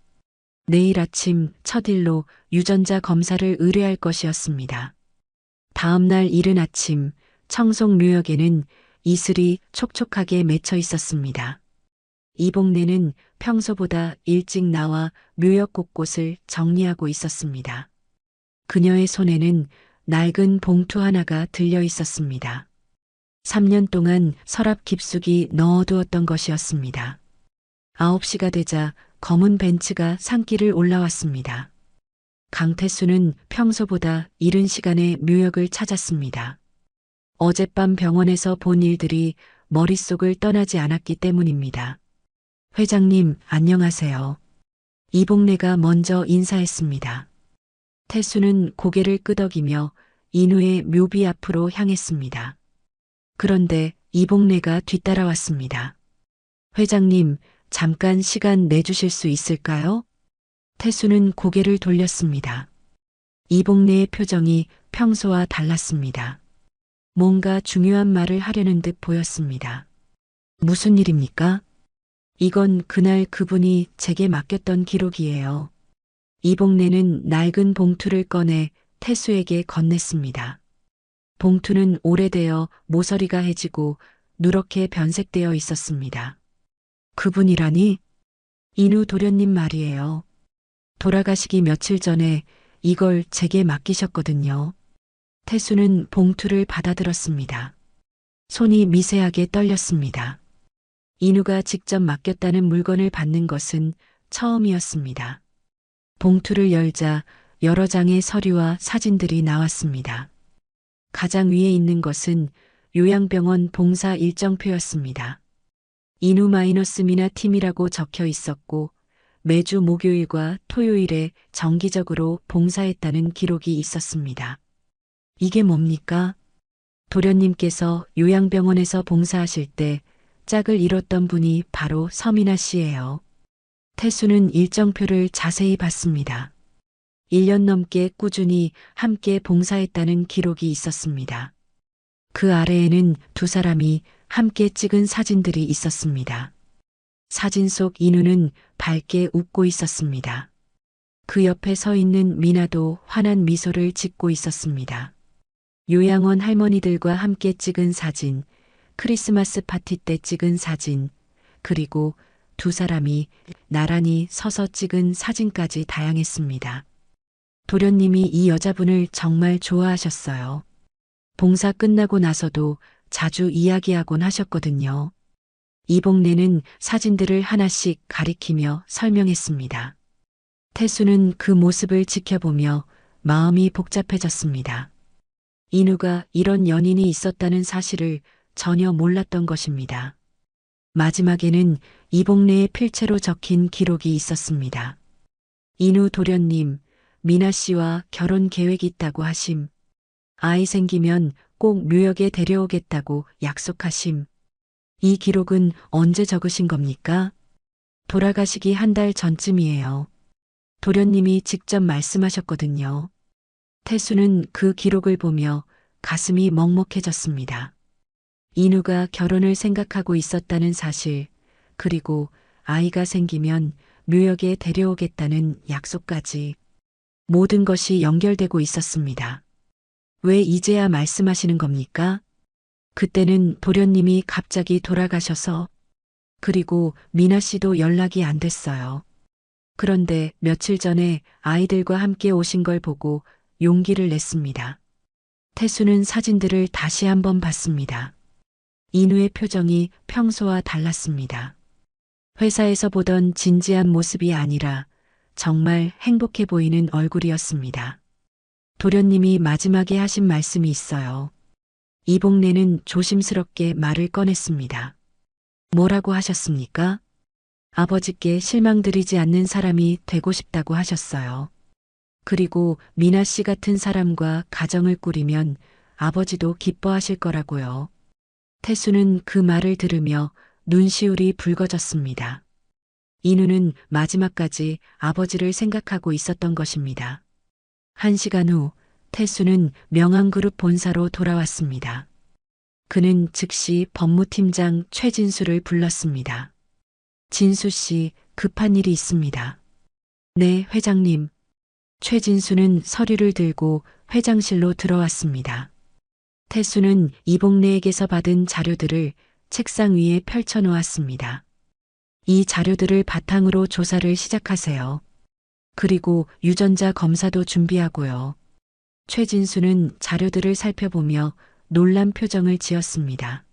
내일 아침 첫 일로 유전자 검사를 의뢰할 것이었습니다. 다음 날 이른 아침 청송류역에는 이슬이 촉촉하게 맺혀 있었습니다. 이복래는 평소보다 일찍 나와 묘역 곳곳을 정리하고 있었습니다. 그녀의 손에는 낡은 봉투 하나가 들려 있었습니다. 3년 동안 서랍 깊숙이 넣어두었던 것이었습니다. 9시가 되자 검은 벤츠가 산길을 올라왔습니다. 강태수는 평소보다 이른 시간에 묘역을 찾았습니다. 어젯밤 병원에서 본 일들이 머릿속을 떠나지 않았기 때문입니다. 회장님, 안녕하세요. 이복래가 먼저 인사했습니다. 태수는 고개를 끄덕이며 인우의 묘비 앞으로 향했습니다. 그런데 이복래가 뒤따라왔습니다. 회장님, 잠깐 시간 내주실 수 있을까요? 태수는 고개를 돌렸습니다. 이복래의 표정이 평소와 달랐습니다. 뭔가 중요한 말을 하려는 듯 보였습니다. 무슨 일입니까? 이건 그날 그분이 제게 맡겼던 기록이에요. 이복래는 낡은 봉투를 꺼내 태수에게 건넸습니다. 봉투는 오래되어 모서리가 해지고 누렇게 변색되어 있었습니다. 그분이라니? 인우 도련님 말이에요. 돌아가시기 며칠 전에 이걸 제게 맡기셨거든요. 태수는 봉투를 받아들었습니다. 손이 미세하게 떨렸습니다. 인우가 직접 맡겼다는 물건을 받는 것은 처음이었습니다. 봉투를 열자 여러 장의 서류와 사진들이 나왔습니다. 가장 위에 있는 것은 요양병원 봉사 일정표였습니다. 인우-미나 팀이라고 적혀 있었고 매주 목요일과 토요일에 정기적으로 봉사했다는 기록이 있었습니다. 이게 뭡니까? 도련님께서 요양병원에서 봉사하실 때 짝을 이뤘던 분이 바로 서미나 씨예요. 태수는 일정표를 자세히 봤습니다. 1년 넘게 꾸준히 함께 봉사했다는 기록이 있었습니다. 그 아래에는 두 사람이 함께 찍은 사진들이 있었습니다. 사진 속 인우는 밝게 웃고 있었습니다. 그 옆에 서 있는 미나도 환한 미소를 짓고 있었습니다. 요양원 할머니들과 함께 찍은 사진, 크리스마스 파티 때 찍은 사진, 그리고 두 사람이 나란히 서서 찍은 사진까지 다양했습니다. 도련님이 이 여자분을 정말 좋아하셨어요. 봉사 끝나고 나서도 자주 이야기하곤 하셨거든요. 이복래는 사진들을 하나씩 가리키며 설명했습니다. 태수는 그 모습을 지켜보며 마음이 복잡해졌습니다. 인우가 이런 연인이 있었다는 사실을 전혀 몰랐던 것입니다. 마지막에는 이복래의 필체로 적힌 기록이 있었습니다. 인우 도련님, 미나 씨와 결혼 계획이 있다고 하심. 아이 생기면 꼭 묘역에 데려오겠다고 약속하심. 이 기록은 언제 적으신 겁니까? 돌아가시기 한 달 전쯤이에요. 도련님이 직접 말씀하셨거든요. 태수는 그 기록을 보며 가슴이 먹먹해졌습니다. 인우가 결혼을 생각하고 있었다는 사실, 그리고 아이가 생기면 묘역에 데려오겠다는 약속까지 모든 것이 연결되고 있었습니다. 왜 이제야 말씀하시는 겁니까? 그때는 도련님이 갑자기 돌아가셔서, 그리고 미나 씨도 연락이 안 됐어요. 그런데 며칠 전에 아이들과 함께 오신 걸 보고 용기를 냈습니다. 태수는 사진들을 다시 한번 봤습니다. 인우의 표정이 평소와 달랐습니다. 회사에서 보던 진지한 모습이 아니라 정말 행복해 보이는 얼굴이었습니다. 도련님이 마지막에 하신 말씀이 있어요. 이복래는 조심스럽게 말을 꺼냈습니다. 뭐라고 하셨습니까? 아버지께 실망드리지 않는 사람이 되고 싶다고 하셨어요. 그리고 미나 씨 같은 사람과 가정을 꾸리면 아버지도 기뻐하실 거라고요. 태수는 그 말을 들으며 눈시울이 붉어졌습니다. 인우는 마지막까지 아버지를 생각하고 있었던 것입니다. 1시간 후 태수는 명항그룹 본사로 돌아왔습니다. 그는 즉시 법무팀장 최진수를 불렀습니다. 진수 씨, 급한 일이 있습니다. 네, 회장님. 최진수는 서류를 들고 회장실로 들어왔습니다. 태수는 이복래에게서 받은 자료들을 책상 위에 펼쳐 놓았습니다. 이 자료들을 바탕으로 조사를 시작하세요. 그리고 유전자 검사도 준비하고요. 최진수는 자료들을 살펴보며 놀란 표정을 지었습니다.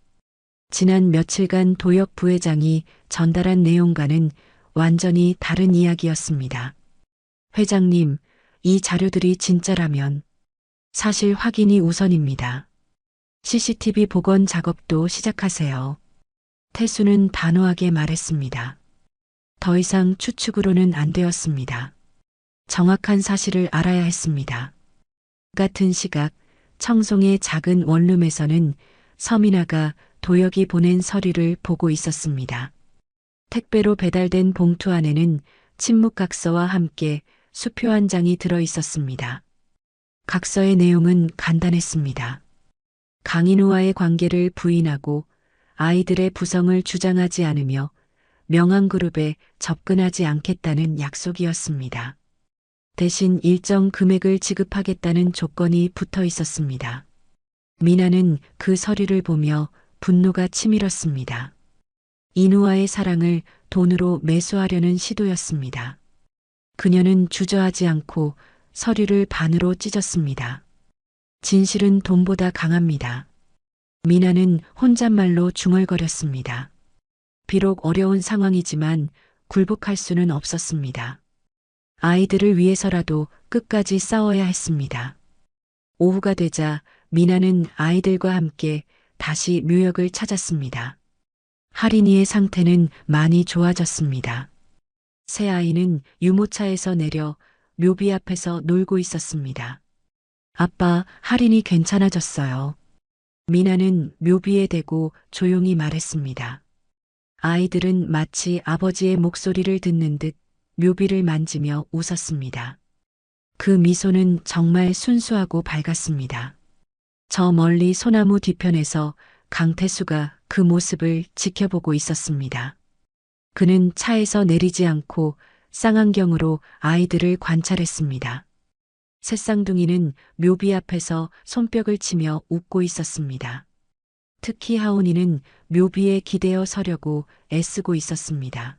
지난 며칠간 도역 부회장이 전달한 내용과는 완전히 다른 이야기였습니다. 회장님, 이 자료들이 진짜라면 사실 확인이 우선입니다. CCTV 복원 작업도 시작하세요. 태수는 단호하게 말했습니다. 더 이상 추측으로는 안 되었습니다. 정확한 사실을 알아야 했습니다. 같은 시각 청송의 작은 원룸에서는 서민아가 도역이 보낸 서류를 보고 있었습니다. 택배로 배달된 봉투 안에는 친묵각서와 함께 수표 한 장이 들어 있었습니다. 각서의 내용은 간단했습니다. 강인우와의 관계를 부인하고 아이들의 부성을 주장하지 않으며 명항그룹에 접근하지 않겠다는 약속이었습니다. 대신 일정 금액을 지급하겠다는 조건이 붙어 있었습니다. 미나는 그 서류를 보며 분노가 치밀었습니다. 인우와의 사랑을 돈으로 매수하려는 시도였습니다. 그녀는 주저하지 않고 서류를 반으로 찢었습니다. 진실은 돈보다 강합니다. 미나는 혼잣말로 중얼거렸습니다. 비록 어려운 상황이지만 굴복할 수는 없었습니다. 아이들을 위해서라도 끝까지 싸워야 했습니다. 오후가 되자 미나는 아이들과 함께 다시 묘역을 찾았습니다. 할인이의 상태는 많이 좋아졌습니다. 새 아이는 유모차에서 내려 묘비 앞에서 놀고 있었습니다. 아빠, 할인이 괜찮아졌어요. 미나는 묘비에 대고 조용히 말했습니다. 아이들은 마치 아버지의 목소리를 듣는 듯 묘비를 만지며 웃었습니다. 그 미소는 정말 순수하고 밝았습니다. 저 멀리 소나무 뒤편에서 강태수가 그 모습을 지켜보고 있었습니다. 그는 차에서 내리지 않고 쌍안경으로 아이들을 관찰했습니다. 새쌍둥이는 묘비 앞에서 손뼉을 치며 웃고 있었습니다. 특히 하온이는 묘비에 기대어 서려고 애쓰고 있었습니다.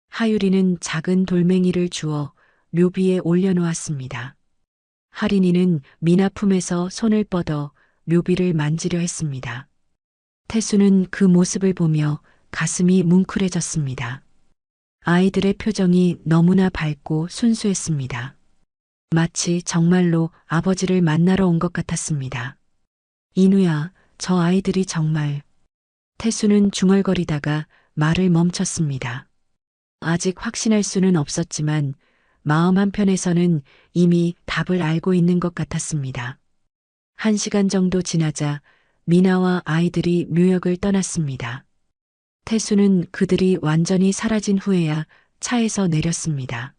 하유리는 작은 돌멩이를 주어 묘비에 올려놓았습니다. 할인이는 미나 품에서 손을 뻗어 묘비를 만지려 했습니다. 태수는 그 모습을 보며 가슴이 뭉클해졌습니다. 아이들의 표정이 너무나 밝고 순수했습니다. 마치 정말로 아버지를 만나러 온 것 같았습니다. 인우야, 저 아이들이 정말... 태수는 중얼거리다가 말을 멈췄습니다. 아직 확신할 수는 없었지만 마음 한편에서는 이미 답을 알고 있는 것 같았습니다. 1시간 정도 지나자 미나와 아이들이 묘역을 떠났습니다. 태수는 그들이 완전히 사라진 후에야 차에서 내렸습니다.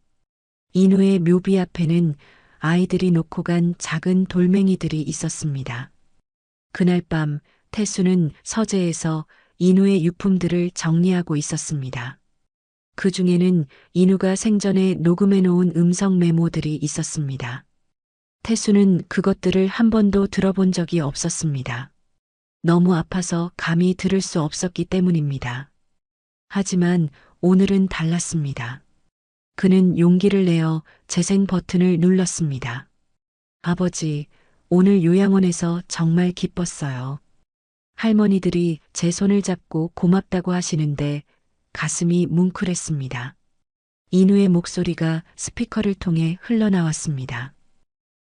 인우의 묘비 앞에는 아이들이 놓고 간 작은 돌멩이들이 있었습니다. 그날 밤 태수는 서재에서 인우의 유품들을 정리하고 있었습니다. 그 중에는 인우가 생전에 녹음해 놓은 음성 메모들이 있었습니다. 태수는 그것들을 한 번도 들어본 적이 없었습니다. 너무 아파서 감히 들을 수 없었기 때문입니다. 하지만 오늘은 달랐습니다. 그는 용기를 내어 재생 버튼을 눌렀습니다. 아버지, 오늘 요양원에서 정말 기뻤어요. 할머니들이 제 손을 잡고 고맙다고 하시는데 가슴이 뭉클했습니다. 인우의 목소리가 스피커를 통해 흘러나왔습니다.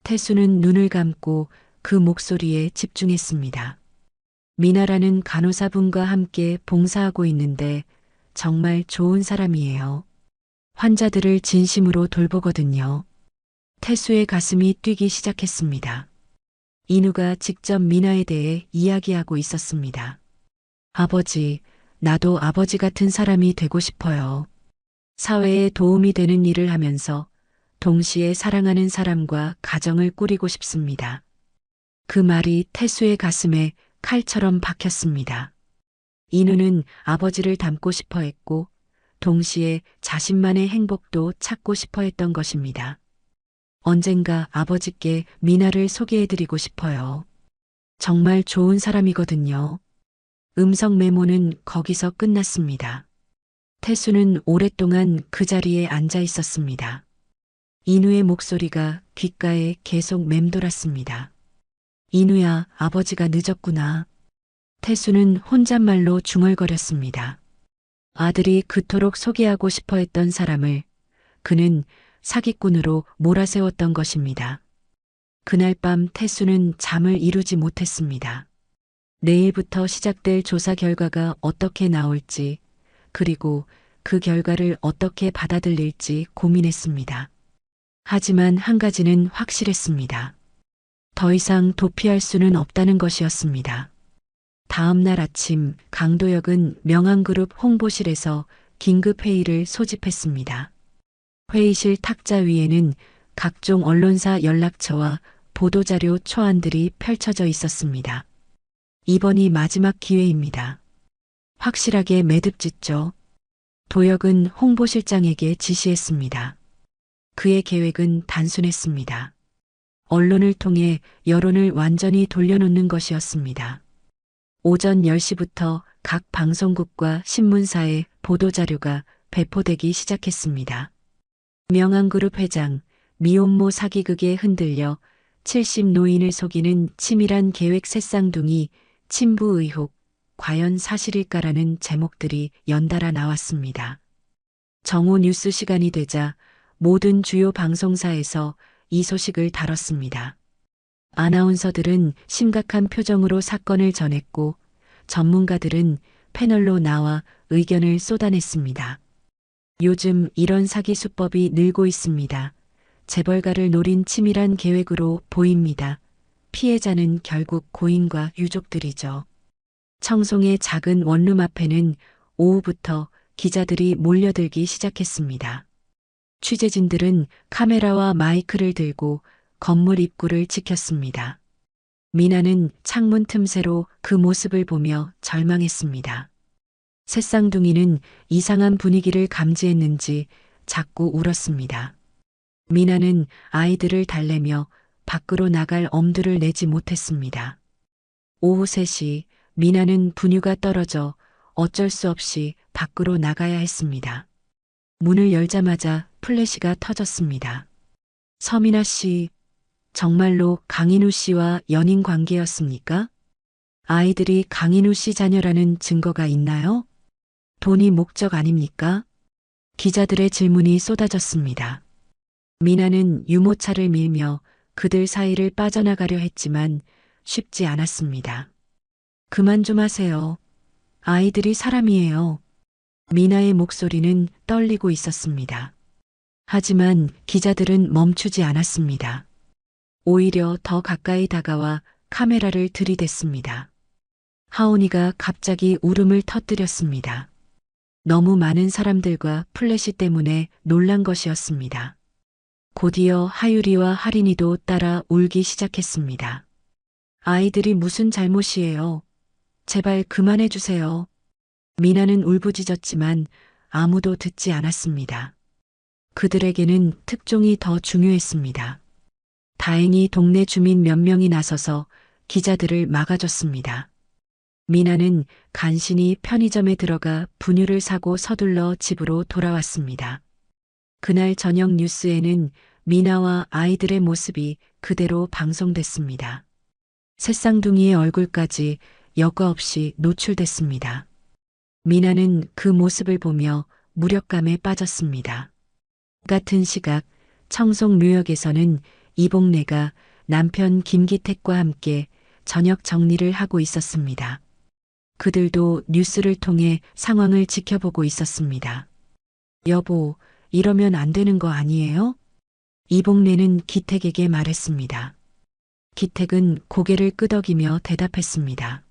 태수는 눈을 감고 그 목소리에 집중했습니다. 미나라는 간호사분과 함께 봉사하고 있는데 정말 좋은 사람이에요. 환자들을 진심으로 돌보거든요. 태수의 가슴이 뛰기 시작했습니다. 인우가 직접 미나에 대해 이야기하고 있었습니다. 아버지, 나도 아버지 같은 사람이 되고 싶어요. 사회에 도움이 되는 일을 하면서 동시에 사랑하는 사람과 가정을 꾸리고 싶습니다. 그 말이 태수의 가슴에 칼처럼 박혔습니다. 인우는 아버지를 닮고 싶어 했고 동시에 자신만의 행복도 찾고 싶어 했던 것입니다. 언젠가 아버지께 미나를 소개해드리고 싶어요. 정말 좋은 사람이거든요. 음성 메모는 거기서 끝났습니다. 태수는 오랫동안 그 자리에 앉아 있었습니다. 인우의 목소리가 귓가에 계속 맴돌았습니다. 인우야, 아버지가 늦었구나. 태수는 혼잣말로 중얼거렸습니다. 아들이 그토록 소개하고 싶어 했던 사람을 그는 사기꾼으로 몰아세웠던 것입니다. 그날 밤 태수는 잠을 이루지 못했습니다. 내일부터 시작될 조사 결과가 어떻게 나올지, 그리고 그 결과를 어떻게 받아들일지 고민했습니다. 하지만 한 가지는 확실했습니다. 더 이상 도피할 수는 없다는 것이었습니다. 다음 날 아침 강도혁은 명함그룹 홍보실에서 긴급회의를 소집했습니다. 회의실 탁자 위에는 각종 언론사 연락처와 보도자료 초안들이 펼쳐져 있었습니다. 이번이 마지막 기회입니다. 확실하게 매듭 짓죠. 도혁은 홍보실장에게 지시했습니다. 그의 계획은 단순했습니다. 언론을 통해 여론을 완전히 돌려놓는 것이었습니다. 오전 10시부터 각 방송국과 신문사의 보도자료가 배포되기 시작했습니다. 명함그룹 회장, 미혼모 사기극에 흔들려 70 노인을 속이는 치밀한 계획 새쌍둥이, 친부 의혹, 과연 사실일까라는 제목들이 연달아 나왔습니다. 정오 뉴스 시간이 되자 모든 주요 방송사에서 이 소식을 다뤘습니다. 아나운서들은 심각한 표정으로 사건을 전했고 전문가들은 패널로 나와 의견을 쏟아냈습니다. 요즘 이런 사기 수법이 늘고 있습니다. 재벌가를 노린 치밀한 계획으로 보입니다. 피해자는 결국 고인과 유족들이죠. 청송의 작은 원룸 앞에는 오후부터 기자들이 몰려들기 시작했습니다. 취재진들은 카메라와 마이크를 들고 건물 입구를 지켰습니다. 미나는 창문 틈새로 그 모습을 보며 절망했습니다. 새쌍둥이는 이상한 분위기를 감지했는지 자꾸 울었습니다. 미나는 아이들을 달래며 밖으로 나갈 엄두를 내지 못했습니다. 오후 3시 미나는 분유가 떨어져 어쩔 수 없이 밖으로 나가야 했습니다. 문을 열자마자 플래시가 터졌습니다. 서민아 씨, 정말로 강인우 씨와 연인 관계였습니까? 아이들이 강인우 씨 자녀라는 증거가 있나요? 돈이 목적 아닙니까? 기자들의 질문이 쏟아졌습니다. 미나는 유모차를 밀며 그들 사이를 빠져나가려 했지만 쉽지 않았습니다. 그만 좀 하세요. 아이들이 사람이에요. 미나의 목소리는 떨리고 있었습니다. 하지만 기자들은 멈추지 않았습니다. 오히려 더 가까이 다가와 카메라를 들이댔습니다. 하온이가 갑자기 울음을 터뜨렸습니다. 너무 많은 사람들과 플래시 때문에 놀란 것이었습니다. 곧이어 하유리와 하린이도 따라 울기 시작했습니다. 아이들이 무슨 잘못이에요? 제발 그만해 주세요. 미나는 울부짖었지만 아무도 듣지 않았습니다. 그들에게는 특종이 더 중요했습니다. 다행히 동네 주민 몇 명이 나서서 기자들을 막아줬습니다. 미나는 간신히 편의점에 들어가 분유를 사고 서둘러 집으로 돌아왔습니다. 그날 저녁 뉴스에는 미나와 아이들의 모습이 그대로 방송됐습니다. 새쌍둥이의 얼굴까지 여과 없이 노출됐습니다. 미나는 그 모습을 보며 무력감에 빠졌습니다. 같은 시각 청송묘역에서는 이복래가 남편 김기택과 함께 저녁 정리를 하고 있었습니다. 그들도 뉴스를 통해 상황을 지켜보고 있었습니다. 여보, 이러면 안 되는 거 아니에요? 이복래는 기택에게 말했습니다. 기택은 고개를 끄덕이며 대답했습니다.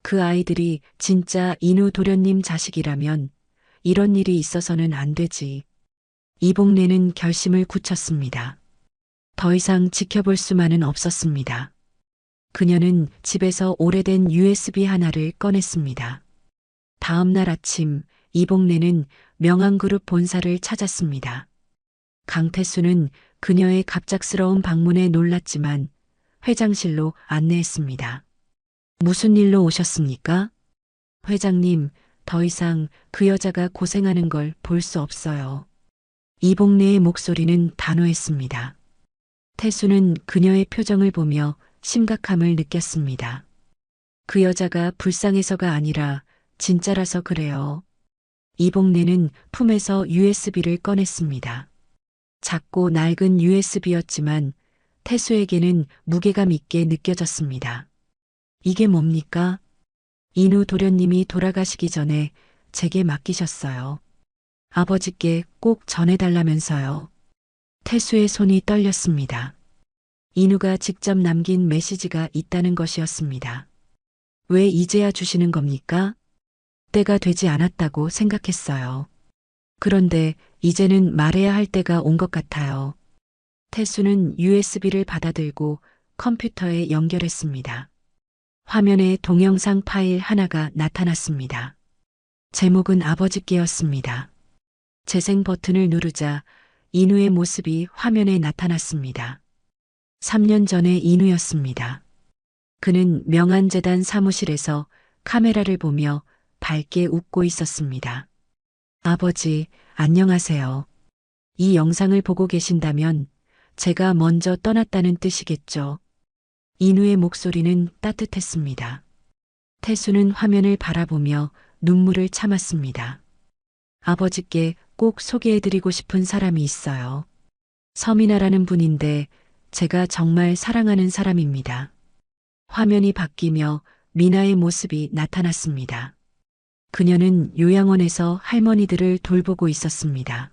그 아이들이 진짜 인우 도련님 자식이라면 이런 일이 있어서는 안 되지. 이복래는 결심을 굳혔습니다. 더 이상 지켜볼 수만은 없었습니다. 그녀는 집에서 오래된 USB 하나를 꺼냈습니다. 다음 날 아침 이복래는 명항그룹 본사를 찾았습니다. 강태수는 그녀의 갑작스러운 방문에 놀랐지만 회장실로 안내했습니다. 무슨 일로 오셨습니까? 회장님, 더 이상 그 여자가 고생하는 걸 볼 수 없어요. 이복래의 목소리는 단호했습니다. 태수는 그녀의 표정을 보며 심각함을 느꼈습니다. 그 여자가 불쌍해서가 아니라 진짜라서 그래요. 이복래는 품에서 USB를 꺼냈습니다. 작고 낡은 USB였지만 태수에게는 무게감 있게 느껴졌습니다. 이게 뭡니까? 인우 도련님이 돌아가시기 전에 제게 맡기셨어요. 아버지께 꼭 전해달라면서요. 태수의 손이 떨렸습니다. 인우가 직접 남긴 메시지가 있다는 것이었습니다. 왜 이제야 주시는 겁니까? 때가 되지 않았다고 생각했어요. 그런데 이제는 말해야 할 때가 온 것 같아요. 태수는 USB를 받아들고 컴퓨터에 연결했습니다. 화면에 동영상 파일 하나가 나타났습니다. 제목은 아버지께였습니다. 재생 버튼을 누르자 인우의 모습이 화면에 나타났습니다. 3년 전의 인우였습니다. 그는 명안재단 사무실에서 카메라를 보며 밝게 웃고 있었습니다. 아버지, 안녕하세요. 이 영상을 보고 계신다면 제가 먼저 떠났다는 뜻이겠죠. 인우의 목소리는 따뜻했습니다. 태수는 화면을 바라보며 눈물을 참았습니다. 아버지께 꼭 소개해드리고 싶은 사람이 있어요. 서민아라는 분인데 제가 정말 사랑하는 사람입니다. 화면이 바뀌며 미나의 모습이 나타났습니다. 그녀는 요양원에서 할머니들을 돌보고 있었습니다.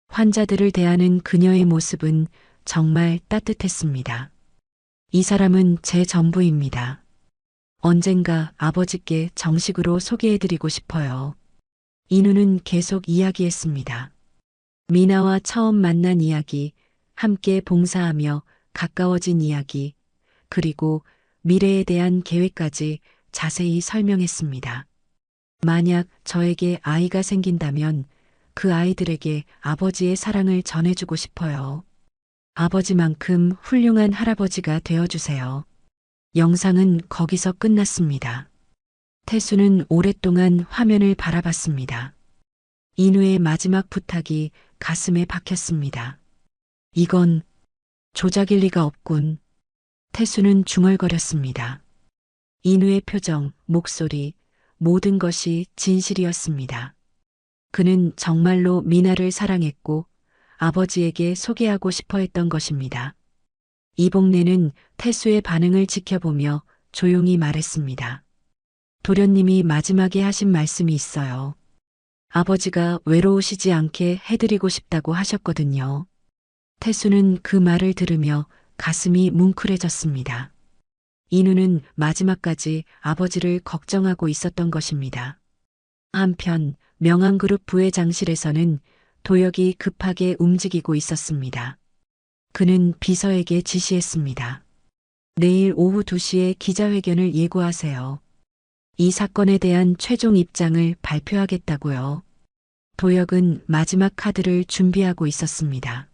환자들을 대하는 그녀의 모습은 정말 따뜻했습니다. 이 사람은 제 전부입니다. 언젠가 아버지께 정식으로 소개해드리고 싶어요. 인우는 계속 이야기했습니다. 미나와 처음 만난 이야기, 함께 봉사하며 가까워진 이야기, 그리고 미래에 대한 계획까지 자세히 설명했습니다. 만약 저에게 아이가 생긴다면 그 아이들에게 아버지의 사랑을 전해주고 싶어요. 아버지만큼 훌륭한 할아버지가 되어주세요. 영상은 거기서 끝났습니다. 태수는 오랫동안 화면을 바라봤습니다. 인우의 마지막 부탁이 가슴에 박혔습니다. 이건 조작일 리가 없군. 태수는 중얼거렸습니다. 인우의 표정, 목소리, 모든 것이 진실이었습니다. 그는 정말로 미나를 사랑했고 아버지에게 소개하고 싶어 했던 것입니다. 이복래는 태수의 반응을 지켜보며 조용히 말했습니다. 도련님이 마지막에 하신 말씀이 있어요. 아버지가 외로우시지 않게 해드리고 싶다고 하셨거든요. 태수는 그 말을 들으며 가슴이 뭉클해졌습니다. 인우는 마지막까지 아버지를 걱정하고 있었던 것입니다. 한편 명항그룹 부회장실에서는 도혁이 급하게 움직이고 있었습니다. 그는 비서에게 지시했습니다. 내일 오후 2시에 기자회견을 예고하세요. 이 사건에 대한 최종 입장을 발표하겠다고요. 도혁은 마지막 카드를 준비하고 있었습니다.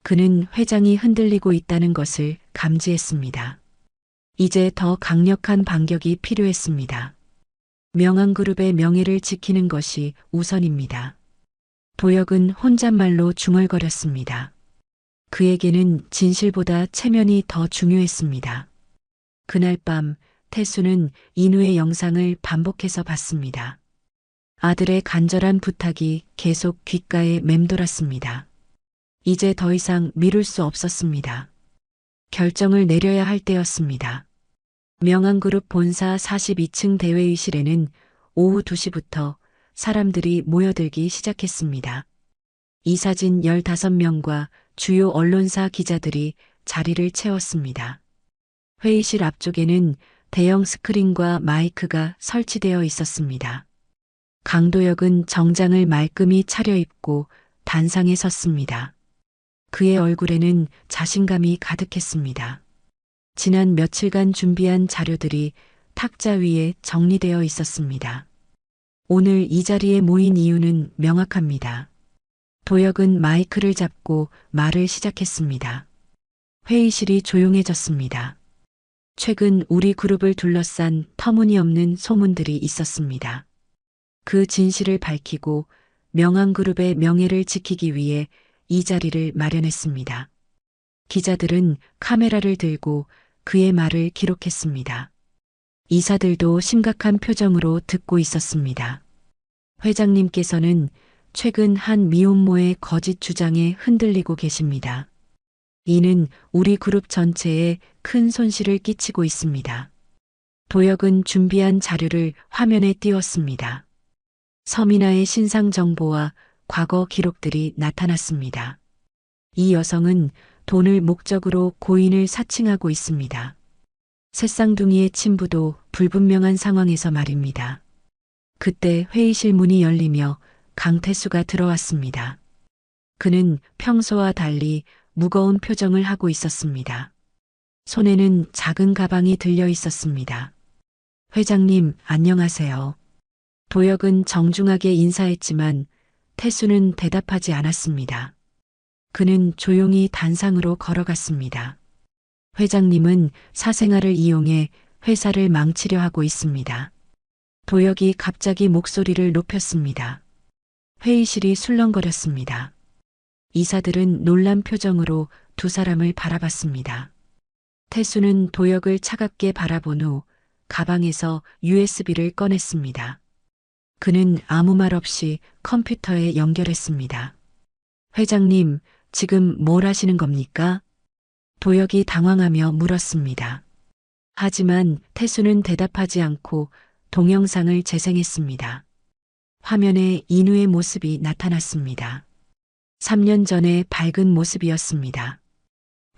그는 회장이 흔들리고 있다는 것을 감지했습니다. 이제 더 강력한 반격이 필요했습니다. 명항그룹의 명예를 지키는 것이 우선입니다. 도혁은 혼잣말로 중얼거렸습니다. 그에게는 진실보다 체면이 더 중요했습니다. 그날 밤 태수는 인우의 영상을 반복해서 봤습니다. 아들의 간절한 부탁이 계속 귓가에 맴돌았습니다. 이제 더 이상 미룰 수 없었습니다. 결정을 내려야 할 때였습니다. 명항그룹 본사 42층 대회의실에는 오후 2시부터 사람들이 모여들기 시작했습니다. 이사진 15명과 주요 언론사 기자들이 자리를 채웠습니다. 회의실 앞쪽에는 대형 스크린과 마이크가 설치되어 있었습니다. 강도혁은 정장을 말끔히 차려입고 단상에 섰습니다. 그의 얼굴에는 자신감이 가득했습니다. 지난 며칠간 준비한 자료들이 탁자 위에 정리되어 있었습니다. 오늘 이 자리에 모인 이유는 명확합니다. 도혁은 마이크를 잡고 말을 시작했습니다. 회의실이 조용해졌습니다. 최근 우리 그룹을 둘러싼 터무니없는 소문들이 있었습니다. 그 진실을 밝히고 명항그룹의 명예를 지키기 위해 이 자리를 마련했습니다. 기자들은 카메라를 들고 그의 말을 기록했습니다. 이사들도 심각한 표정으로 듣고 있었습니다. 회장님께서는 최근 한 미혼모의 거짓 주장에 흔들리고 계십니다. 이는 우리 그룹 전체에 큰 손실을 끼치고 있습니다. 도혁은 준비한 자료를 화면에 띄웠습니다. 서민아의 신상 정보와 과거 기록들이 나타났습니다. 이 여성은 돈을 목적으로 고인을 사칭하고 있습니다. 새쌍둥이의 친부도 불분명한 상황에서 말입니다. 그때 회의실 문이 열리며 강태수가 들어왔습니다. 그는 평소와 달리 무거운 표정을 하고 있었습니다. 손에는 작은 가방이 들려 있었습니다. 회장님, 안녕하세요. 도혁은 정중하게 인사했지만 태수는 대답하지 않았습니다. 그는 조용히 단상으로 걸어갔습니다. 회장님은 사생활을 이용해 회사를 망치려 하고 있습니다. 도혁이 갑자기 목소리를 높였습니다. 회의실이 술렁거렸습니다. 이사들은 놀란 표정으로 두 사람을 바라봤습니다. 태수는 도혁을 차갑게 바라본 후 가방에서 USB를 꺼냈습니다. 그는 아무 말 없이 컴퓨터에 연결했습니다. 회장님, 지금 뭘 하시는 겁니까? 도혁이 당황하며 물었습니다. 하지만 태수는 대답하지 않고 동영상을 재생했습니다. 화면에 인우의 모습이 나타났습니다. 3년 전의 밝은 모습이었습니다.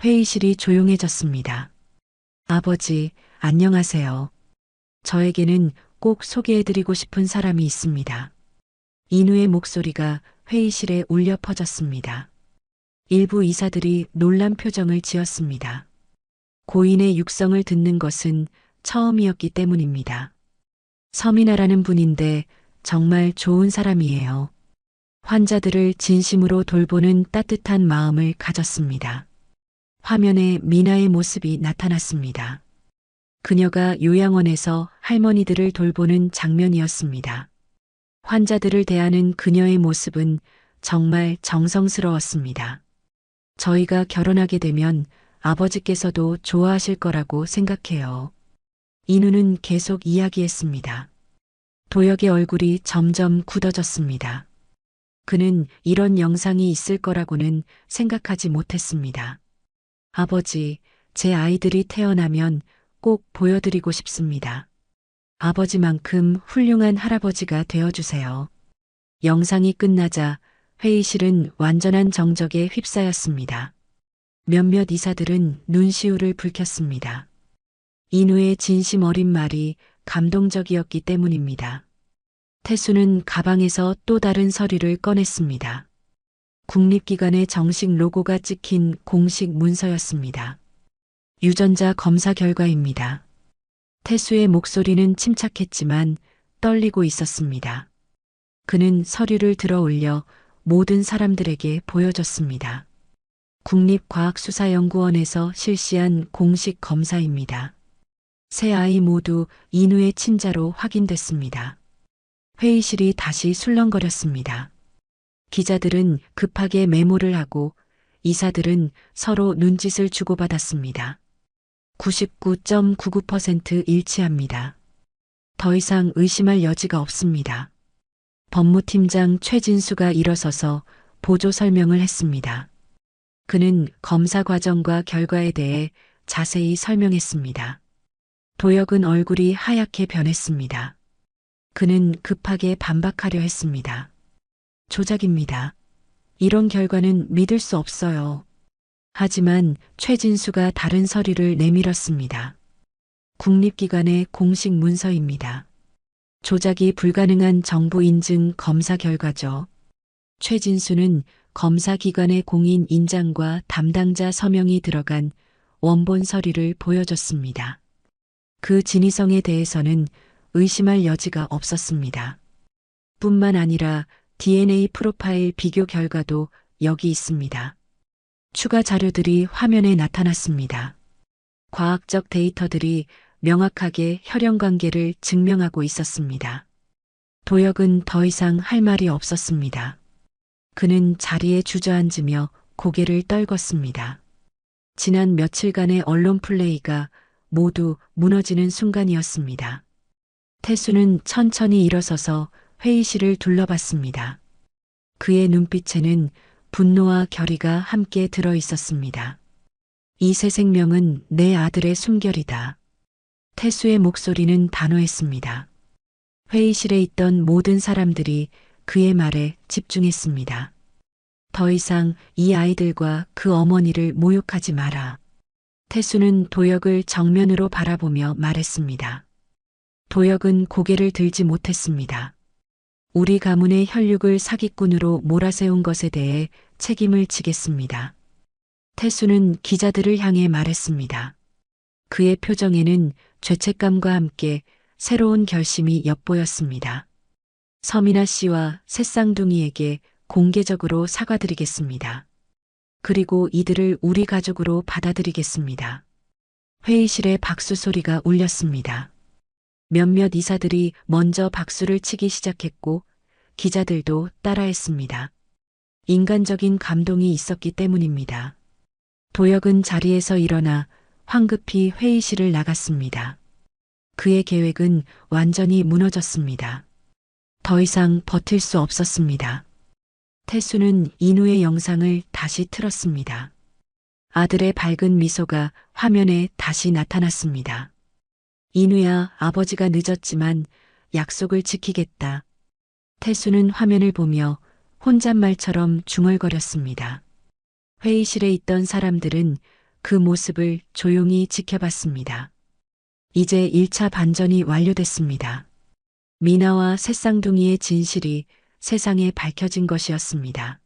회의실이 조용해졌습니다. 아버지, 안녕하세요. 저에게는 꼭 소개해드리고 싶은 사람이 있습니다. 인우의 목소리가 회의실에 울려 퍼졌습니다. 일부 이사들이 놀란 표정을 지었습니다. 고인의 육성을 듣는 것은 처음이었기 때문입니다. 서민아라는 분인데 정말 좋은 사람이에요. 환자들을 진심으로 돌보는 따뜻한 마음을 가졌습니다. 화면에 미나의 모습이 나타났습니다. 그녀가 요양원에서 할머니들을 돌보는 장면이었습니다. 환자들을 대하는 그녀의 모습은 정말 정성스러웠습니다. 저희가 결혼하게 되면 아버지께서도 좋아하실 거라고 생각해요. 인우는 계속 이야기했습니다. 도혁의 얼굴이 점점 굳어졌습니다. 그는 이런 영상이 있을 거라고는 생각하지 못했습니다. 아버지, 제 아이들이 태어나면 꼭 보여드리고 싶습니다. 아버지만큼 훌륭한 할아버지가 되어주세요. 영상이 끝나자 회의실은 완전한 정적에 휩싸였습니다. 몇몇 이사들은 눈시울을 붉혔습니다. 인우의 진심 어린 말이 감동적이었기 때문입니다. 태수는 가방에서 또 다른 서류를 꺼냈습니다. 국립기관의 정식 로고가 찍힌 공식 문서였습니다. 유전자 검사 결과입니다. 태수의 목소리는 침착했지만 떨리고 있었습니다. 그는 서류를 들어 올려 모든 사람들에게 보여줬습니다. 국립과학수사연구원에서 실시한 공식 검사입니다. 세 아이 모두 인우의 친자로 확인됐습니다. 회의실이 다시 술렁거렸습니다. 기자들은 급하게 메모를 하고 이사들은 서로 눈짓을 주고받았습니다. 99.99% 일치합니다. 더 이상 의심할 여지가 없습니다. 법무팀장 최진수가 일어서서 보조 설명을 했습니다. 그는 검사 과정과 결과에 대해 자세히 설명했습니다. 도혁은 얼굴이 하얗게 변했습니다. 그는 급하게 반박하려 했습니다. 조작입니다. 이런 결과는 믿을 수 없어요. 하지만 최진수가 다른 서류를 내밀었습니다. 국립기관의 공식 문서입니다. 조작이 불가능한 정부 인증 검사 결과죠. 최진수는 검사기관의 공인 인장과 담당자 서명이 들어간 원본 서류를 보여줬습니다. 그 진위성에 대해서는 의심할 여지가 없었습니다. 뿐만 아니라 DNA 프로파일 비교 결과도 여기 있습니다. 추가 자료들이 화면에 나타났습니다. 과학적 데이터들이 명확하게 혈연 관계를 증명하고 있었습니다. 도혁은 더 이상 할 말이 없었습니다. 그는 자리에 주저앉으며 고개를 떨궜습니다. 지난 며칠간의 언론 플레이가 모두 무너지는 순간이었습니다. 태수는 천천히 일어서서 회의실을 둘러봤습니다. 그의 눈빛에는 분노와 결의가 함께 들어 있었습니다. 이 새 생명은 내 아들의 숨결이다. 태수의 목소리는 단호했습니다. 회의실에 있던 모든 사람들이 그의 말에 집중했습니다. 더 이상 이 아이들과 그 어머니를 모욕하지 마라. 태수는 도혁을 정면으로 바라보며 말했습니다. 도혁은 고개를 들지 못했습니다. 우리 가문의 혈육을 사기꾼으로 몰아세운 것에 대해 책임을 지겠습니다. 태수는 기자들을 향해 말했습니다. 그의 표정에는 죄책감과 함께 새로운 결심이 엿보였습니다. 서민아 씨와 새쌍둥이에게 공개적으로 사과드리겠습니다. 그리고 이들을 우리 가족으로 받아들이겠습니다. 회의실에 박수 소리가 울렸습니다. 몇몇 이사들이 먼저 박수를 치기 시작했고 기자들도 따라했습니다. 인간적인 감동이 있었기 때문입니다. 도혁은 자리에서 일어나 황급히 회의실을 나갔습니다. 그의 계획은 완전히 무너졌습니다. 더 이상 버틸 수 없었습니다. 태수는 인우의 영상을 다시 틀었습니다. 아들의 밝은 미소가 화면에 다시 나타났습니다. 인우야, 아버지가 늦었지만 약속을 지키겠다. 태수는 화면을 보며 혼잣말처럼 중얼거렸습니다. 회의실에 있던 사람들은 그 모습을 조용히 지켜봤습니다. 이제 1차 반전이 완료됐습니다. 미나와 새쌍둥이의 진실이 세상에 밝혀진 것이었습니다.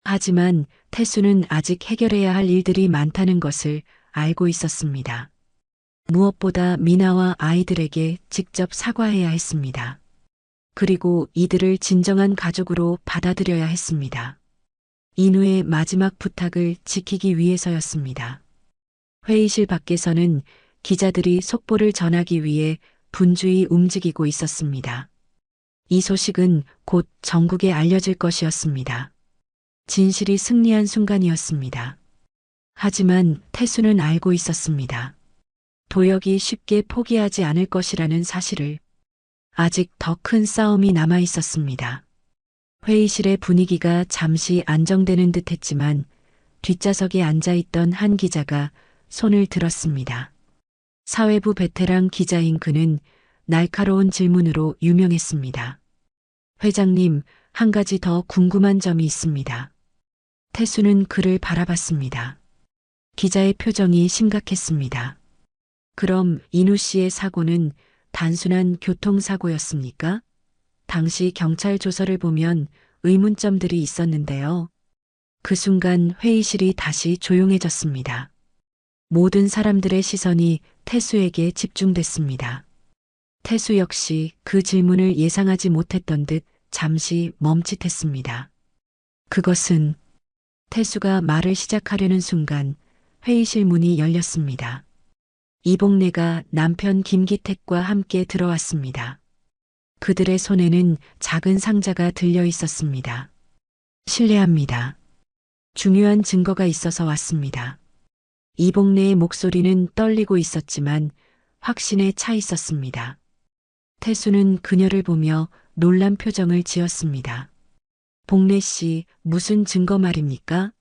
하지만 태수는 아직 해결해야 할 일들이 많다는 것을 알고 있었습니다. 무엇보다 미나와 아이들에게 직접 사과해야 했습니다. 그리고 이들을 진정한 가족으로 받아들여야 했습니다. 인우의 마지막 부탁을 지키기 위해서였습니다. 회의실 밖에서는 기자들이 속보를 전하기 위해 분주히 움직이고 있었습니다. 이 소식은 곧 전국에 알려질 것이었습니다. 진실이 승리한 순간이었습니다. 하지만 태수는 알고 있었습니다. 도혁이 쉽게 포기하지 않을 것이라는 사실을. 아직 더 큰 싸움이 남아 있었습니다. 회의실의 분위기가 잠시 안정되는 듯 했지만 뒷좌석에 앉아있던 한 기자가 손을 들었습니다. 사회부 베테랑 기자인 그는 날카로운 질문으로 유명했습니다. 회장님, 한 가지 더 궁금한 점이 있습니다. 태수는 그를 바라봤습니다. 기자의 표정이 심각했습니다. 그럼 인우 씨의 사고는 단순한 교통사고였습니까? 당시 경찰 조서를 보면 의문점들이 있었는데요. 그 순간 회의실이 다시 조용해졌습니다. 모든 사람들의 시선이 태수에게 집중됐습니다. 태수 역시 그 질문을 예상하지 못했던 듯 잠시 멈칫했습니다. 그것은 태수가 말을 시작하려는 순간 회의실 문이 열렸습니다. 이복래가 남편 김기택과 함께 들어왔습니다. 그들의 손에는 작은 상자가 들려 있었습니다. 실례합니다. 중요한 증거가 있어서 왔습니다. 이복래의 목소리는 떨리고 있었지만 확신에 차 있었습니다. 태수는 그녀를 보며 놀란 표정을 지었습니다. 복래 씨, 무슨 증거 말입니까?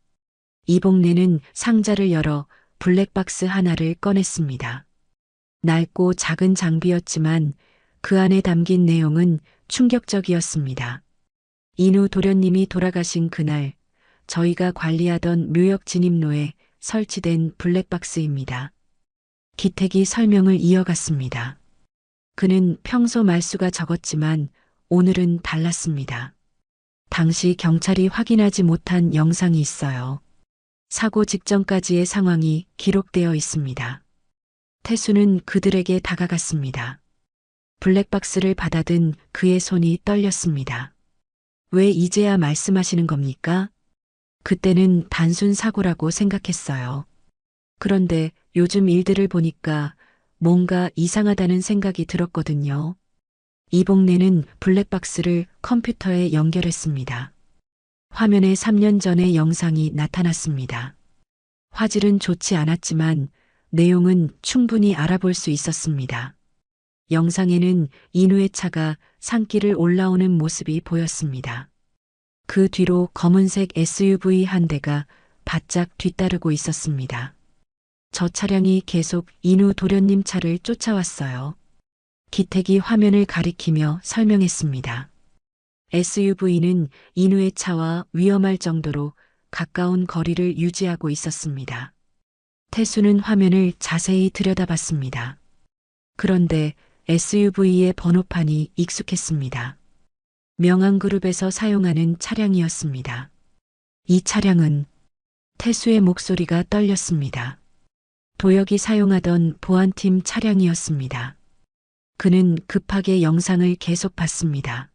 이복래는 상자를 열어 블랙박스 하나를 꺼냈습니다. 낡고 작은 장비였지만 그 안에 담긴 내용은 충격적이었습니다. 인우 도련님이 돌아가신 그날 저희가 관리하던 묘역 진입로에 설치된 블랙박스입니다. 기택이 설명을 이어갔습니다. 그는 평소 말수가 적었지만 오늘은 달랐습니다. 당시 경찰이 확인하지 못한 영상이 있어요. 사고 직전까지의 상황이 기록되어 있습니다. 태수는 그들에게 다가갔습니다. 블랙박스를 받아든 그의 손이 떨렸습니다. 왜 이제야 말씀하시는 겁니까? 그때는 단순 사고라고 생각했어요. 그런데 요즘 일들을 보니까 뭔가 이상하다는 생각이 들었거든요. 이복래는 블랙박스를 컴퓨터에 연결했습니다. 화면에 3년 전의 영상이 나타났습니다. 화질은 좋지 않았지만 내용은 충분히 알아볼 수 있었습니다. 영상에는 인우의 차가 산길을 올라오는 모습이 보였습니다. 그 뒤로 검은색 SUV 한 대가 바짝 뒤따르고 있었습니다. 저 차량이 계속 인우 도련님 차를 쫓아왔어요. 기택이 화면을 가리키며 설명했습니다. SUV는 인우의 차와 위험할 정도로 가까운 거리를 유지하고 있었습니다. 태수는 화면을 자세히 들여다봤습니다. 그런데 SUV의 번호판이 익숙했습니다. 명항그룹에서 사용하는 차량이었습니다. 이 차량은 태수의 목소리가 떨렸습니다. 도혁이 사용하던 보안팀 차량이었습니다. 그는 급하게 영상을 계속 봤습니다.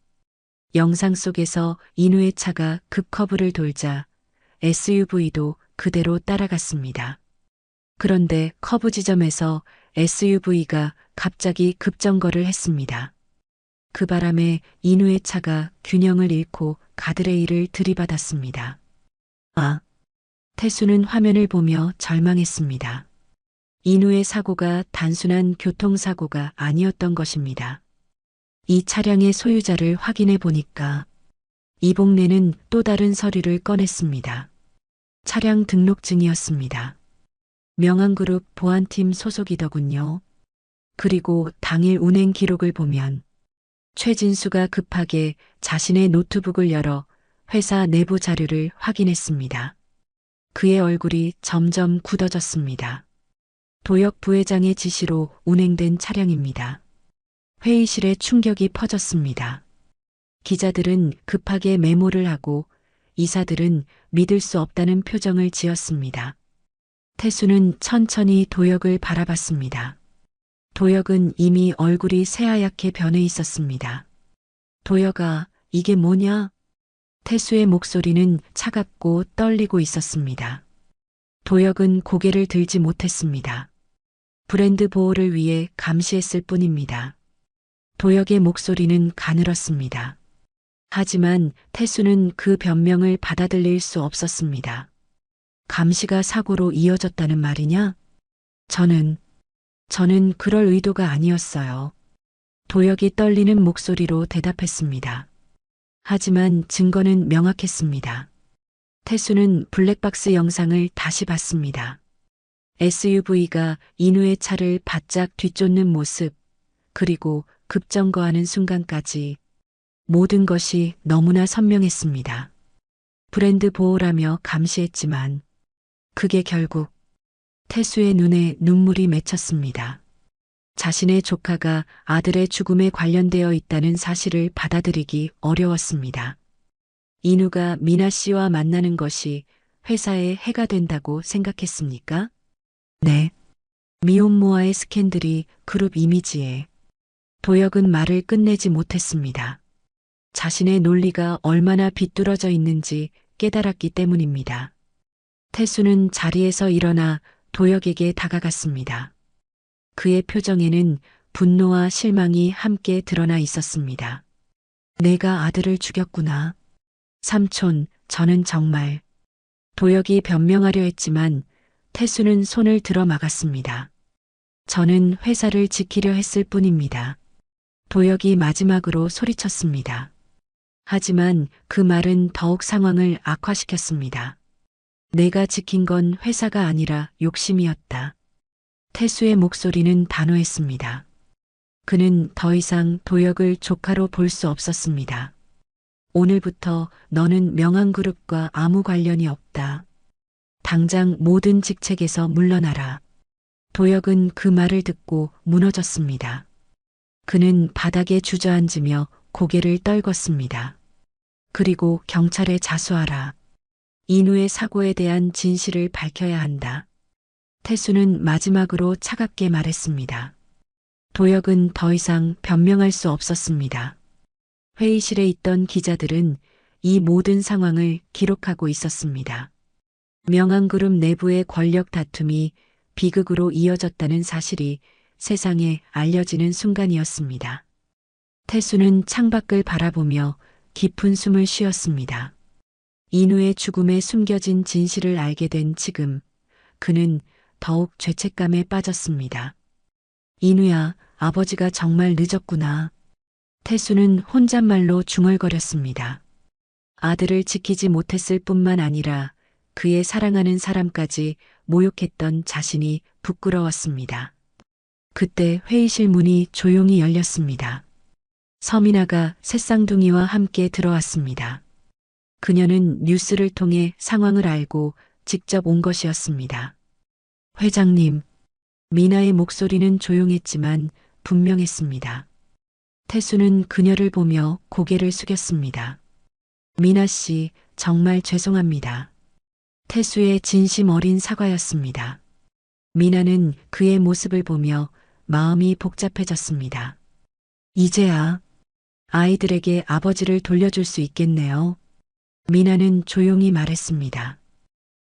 영상 속에서 인우의 차가 급커브를 돌자 SUV도 그대로 따라갔습니다. 그런데 커브 지점에서 SUV가 갑자기 급정거를 했습니다. 그 바람에 인우의 차가 균형을 잃고 가드레일을 들이받았습니다. 아! 태수는 화면을 보며 절망했습니다. 인우의 사고가 단순한 교통사고가 아니었던 것입니다. 이 차량의 소유자를 확인해 보니까 이복래는 또 다른 서류를 꺼냈습니다. 차량 등록증이었습니다. 명항그룹 보안팀 소속이더군요. 그리고 당일 운행 기록을 보면 최진수가 급하게 자신의 노트북을 열어 회사 내부 자료를 확인했습니다. 그의 얼굴이 점점 굳어졌습니다. 도혁 부회장의 지시로 운행된 차량입니다. 회의실에 충격이 퍼졌습니다. 기자들은 급하게 메모를 하고 이사들은 믿을 수 없다는 표정을 지었습니다. 태수는 천천히 도혁을 바라봤습니다. 도혁은 이미 얼굴이 새하얗게 변해 있었습니다. 도혁아, 이게 뭐냐? 태수의 목소리는 차갑고 떨리고 있었습니다. 도혁은 고개를 들지 못했습니다. 브랜드 보호를 위해 감시했을 뿐입니다. 도혁의 목소리는 가늘었습니다. 하지만 태수는 그 변명을 받아들일 수 없었습니다. 감시가 사고로 이어졌다는 말이냐? 저는 그럴 의도가 아니었어요. 도혁이 떨리는 목소리로 대답했습니다. 하지만 증거는 명확했습니다. 태수는 블랙박스 영상을 다시 봤습니다. SUV가 인우의 차를 바짝 뒤쫓는 모습, 그리고 급정거하는 순간까지 모든 것이 너무나 선명했습니다. 브랜드 보호라며 감시했지만 그게 결국 태수의 눈에 눈물이 맺혔습니다. 자신의 조카가 아들의 죽음에 관련되어 있다는 사실을 받아들이기 어려웠습니다. 인우가 미나 씨와 만나는 것이 회사에 해가 된다고 생각했습니까? 네. 미혼모와의 스캔들이 그룹 이미지에 도혁은 말을 끝내지 못했습니다. 자신의 논리가 얼마나 비뚤어져 있는지 깨달았기 때문입니다. 태수는 자리에서 일어나 도혁에게 다가갔습니다. 그의 표정에는 분노와 실망이 함께 드러나 있었습니다. 내가 아들을 죽였구나. 삼촌, 저는 정말. 도혁이 변명하려 했지만 태수는 손을 들어 막았습니다. 저는 회사를 지키려 했을 뿐입니다. 도혁이 마지막으로 소리쳤습니다. 하지만 그 말은 더욱 상황을 악화시켰습니다. 내가 지킨 건 회사가 아니라 욕심이었다. 태수의 목소리는 단호했습니다. 그는 더 이상 도혁을 조카로 볼 수 없었습니다. 오늘부터 너는 명한그룹과 아무 관련이 없다. 당장 모든 직책에서 물러나라. 도혁은 그 말을 듣고 무너졌습니다. 그는 바닥에 주저앉으며 고개를 떨궜습니다. 그리고 경찰에 자수하라. 인우의 사고에 대한 진실을 밝혀야 한다. 태수는 마지막으로 차갑게 말했습니다. 도혁은 더 이상 변명할 수 없었습니다. 회의실에 있던 기자들은 이 모든 상황을 기록하고 있었습니다. 명한그룹 내부의 권력 다툼이 비극으로 이어졌다는 사실이 세상에 알려지는 순간이었습니다. 태수는 창밖을 바라보며 깊은 숨을 쉬었습니다. 인우의 죽음에 숨겨진 진실을 알게 된 지금 그는 더욱 죄책감에 빠졌습니다. 인우야, 아버지가 정말 늦었구나. 태수는 혼잣말로 중얼거렸습니다. 아들을 지키지 못했을 뿐만 아니라 그의 사랑하는 사람까지 모욕했던 자신이 부끄러웠습니다. 그때 회의실 문이 조용히 열렸습니다. 서민아가 새쌍둥이와 함께 들어왔습니다. 그녀는 뉴스를 통해 상황을 알고 직접 온 것이었습니다. 회장님, 미나의 목소리는 조용했지만 분명했습니다. 태수는 그녀를 보며 고개를 숙였습니다. 미나 씨, 정말 죄송합니다. 태수의 진심 어린 사과였습니다. 미나는 그의 모습을 보며 마음이 복잡해졌습니다. 이제야 아이들에게 아버지를 돌려줄 수 있겠네요. 미나는 조용히 말했습니다.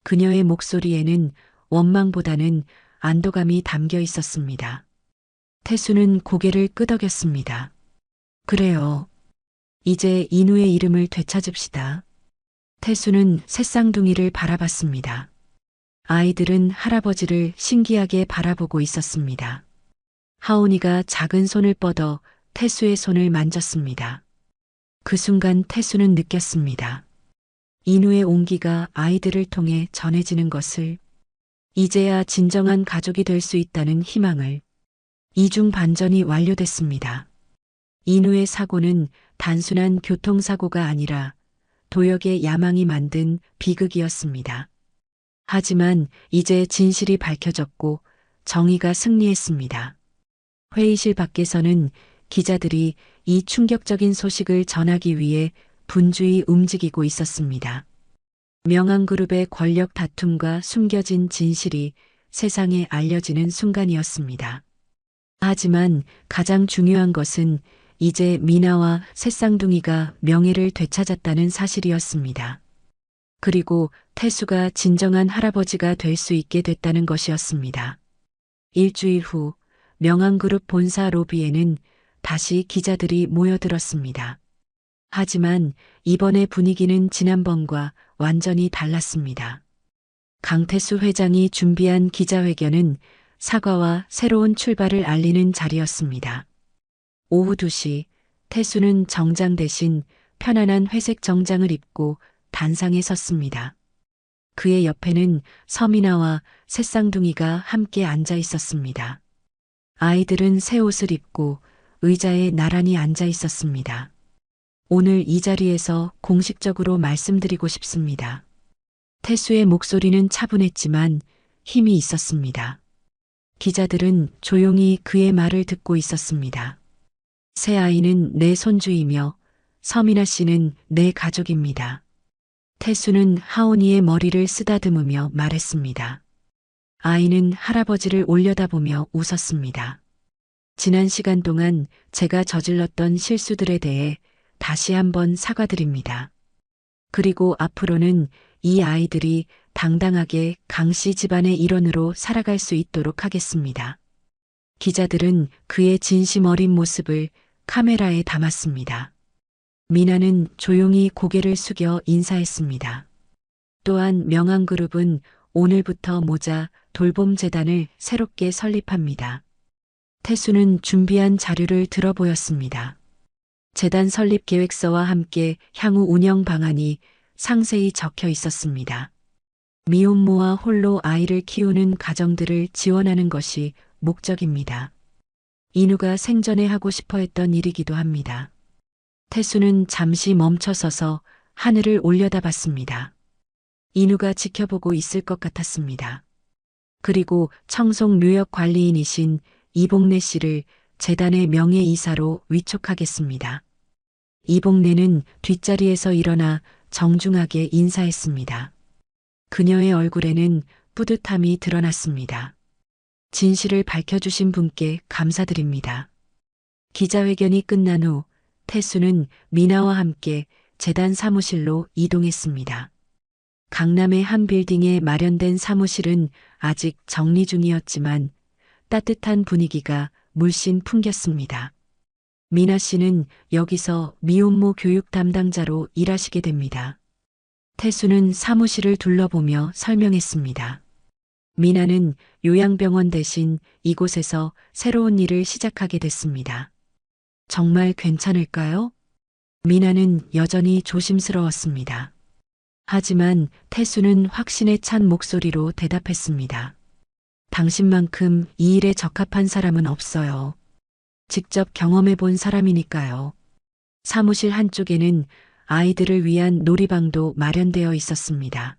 그녀의 목소리에는 원망보다는 안도감이 담겨 있었습니다. 태수는 고개를 끄덕였습니다. 그래요. 이제 인우의 이름을 되찾읍시다. 태수는 새쌍둥이를 바라봤습니다. 아이들은 할아버지를 신기하게 바라보고 있었습니다. 하온이가 작은 손을 뻗어 태수의 손을 만졌습니다. 그 순간 태수는 느꼈습니다. 인우의 온기가 아이들을 통해 전해지는 것을, 이제야 진정한 가족이 될 수 있다는 희망을. 이중 반전이 완료됐습니다. 인우의 사고는 단순한 교통사고가 아니라 도혁의 야망이 만든 비극이었습니다. 하지만 이제 진실이 밝혀졌고 정의가 승리했습니다. 회의실 밖에서는 기자들이 이 충격적인 소식을 전하기 위해 분주히 움직이고 있었습니다. 명한그룹의 권력 다툼과 숨겨진 진실이 세상에 알려지는 순간이었습니다. 하지만 가장 중요한 것은 이제 미나와 새쌍둥이가 명예를 되찾았다는 사실이었습니다. 그리고 태수가 진정한 할아버지가 될 수 있게 됐다는 것이었습니다. 일주일 후 명한그룹 본사 로비에는 다시 기자들이 모여들었습니다. 하지만 이번의 분위기는 지난번과 완전히 달랐습니다. 강태수 회장이 준비한 기자회견은 사과와 새로운 출발을 알리는 자리였습니다. 오후 2시 태수는 정장 대신 편안한 회색 정장을 입고 단상에 섰습니다. 그의 옆에는 서민아와 새쌍둥이가 함께 앉아 있었습니다. 아이들은 새 옷을 입고 의자에 나란히 앉아 있었습니다. 오늘 이 자리에서 공식적으로 말씀드리고 싶습니다. 태수의 목소리는 차분했지만 힘이 있었습니다. 기자들은 조용히 그의 말을 듣고 있었습니다. 새 아이는 내 손주이며 서민아 씨는 내 가족입니다. 태수는 하온이의 머리를 쓰다듬으며 말했습니다. 아이는 할아버지를 올려다보며 웃었습니다. 지난 시간 동안 제가 저질렀던 실수들에 대해 다시 한번 사과드립니다. 그리고 앞으로는 이 아이들이 당당하게 강씨 집안의 일원으로 살아갈 수 있도록 하겠습니다. 기자들은 그의 진심 어린 모습을 카메라에 담았습니다. 미나는 조용히 고개를 숙여 인사했습니다. 또한 명함그룹은 오늘부터 모자 돌봄 재단을 새롭게 설립합니다. 태수는 준비한 자료를 들어보였습니다. 재단 설립 계획서와 함께 향후 운영 방안이 상세히 적혀 있었습니다. 미혼모와 홀로 아이를 키우는 가정들을 지원하는 것이 목적입니다. 인우가 생전에 하고 싶어 했던 일이기도 합니다. 태수는 잠시 멈춰서서 하늘을 올려다봤습니다. 인우가 지켜보고 있을 것 같았습니다. 그리고 청송 묘역 관리인이신 이복래 씨를 재단의 명예이사로 위촉하겠습니다. 이복래는 뒷자리에서 일어나 정중하게 인사했습니다. 그녀의 얼굴에는 뿌듯함이 드러났습니다. 진실을 밝혀주신 분께 감사드립니다. 기자회견이 끝난 후 태수는 미나와 함께 재단 사무실로 이동했습니다. 강남의 한 빌딩에 마련된 사무실은 아직 정리 중이었지만 따뜻한 분위기가 물씬 풍겼습니다. 미나 씨는 여기서 미혼모 교육 담당자로 일하시게 됩니다. 태수는 사무실을 둘러보며 설명했습니다. 미나는 요양병원 대신 이곳에서 새로운 일을 시작하게 됐습니다. 정말 괜찮을까요? 미나는 여전히 조심스러웠습니다. 하지만 태수는 확신에 찬 목소리로 대답했습니다. 당신만큼 이 일에 적합한 사람은 없어요. 직접 경험해 본 사람이니까요. 사무실 한쪽에는 아이들을 위한 놀이방도 마련되어 있었습니다.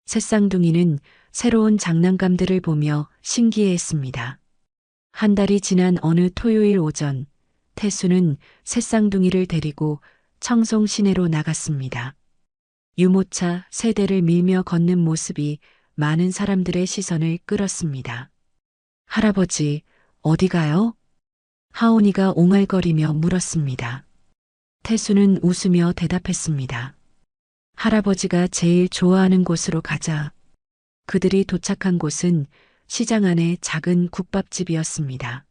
새쌍둥이는 새로운 장난감들을 보며 신기해했습니다. 한 달이 지난 어느 토요일 오전, 태수는 새쌍둥이를 데리고 청송 시내로 나갔습니다. 유모차 세 대를 밀며 걷는 모습이 많은 사람들의 시선을 끌었습니다. 할아버지, 어디 가요? 하온이가 옹알거리며 물었습니다. 태수는 웃으며 대답했습니다. 할아버지가 제일 좋아하는 곳으로 가자. 그들이 도착한 곳은 시장 안의 작은 국밥집이었습니다.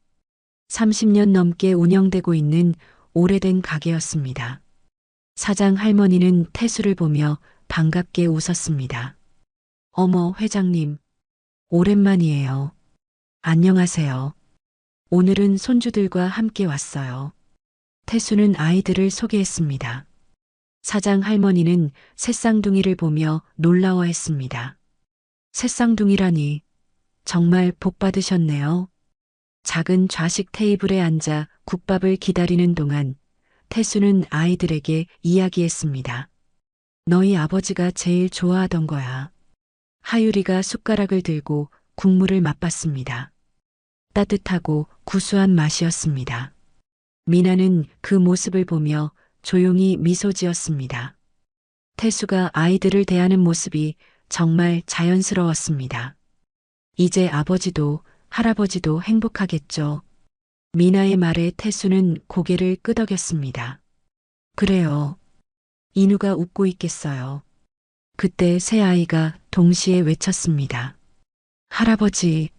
30년 넘게 운영되고 있는 오래된 가게였습니다. 사장 할머니는 태수를 보며 반갑게 웃었습니다. 어머, 회장님. 오랜만이에요. 안녕하세요. 오늘은 손주들과 함께 왔어요. 태수는 아이들을 소개했습니다. 사장 할머니는 새쌍둥이를 보며 놀라워했습니다. 새쌍둥이라니, 정말 복 받으셨네요. 작은 좌식 테이블에 앉아 국밥을 기다리는 동안 태수는 아이들에게 이야기했습니다. 너희 아버지가 제일 좋아하던 거야. 하유리가 숟가락을 들고 국물을 맛봤습니다. 따뜻하고 구수한 맛이었습니다. 미나는 그 모습을 보며 조용히 미소 지었습니다. 태수가 아이들을 대하는 모습이 정말 자연스러웠습니다. 이제 아버지도 할아버지도 행복하겠죠. 미나의 말에 태수는 고개를 끄덕였습니다. 그래요. 인우가 웃고 있겠어요. 그때 세 아이가 동시에 외쳤습니다. 할아버지.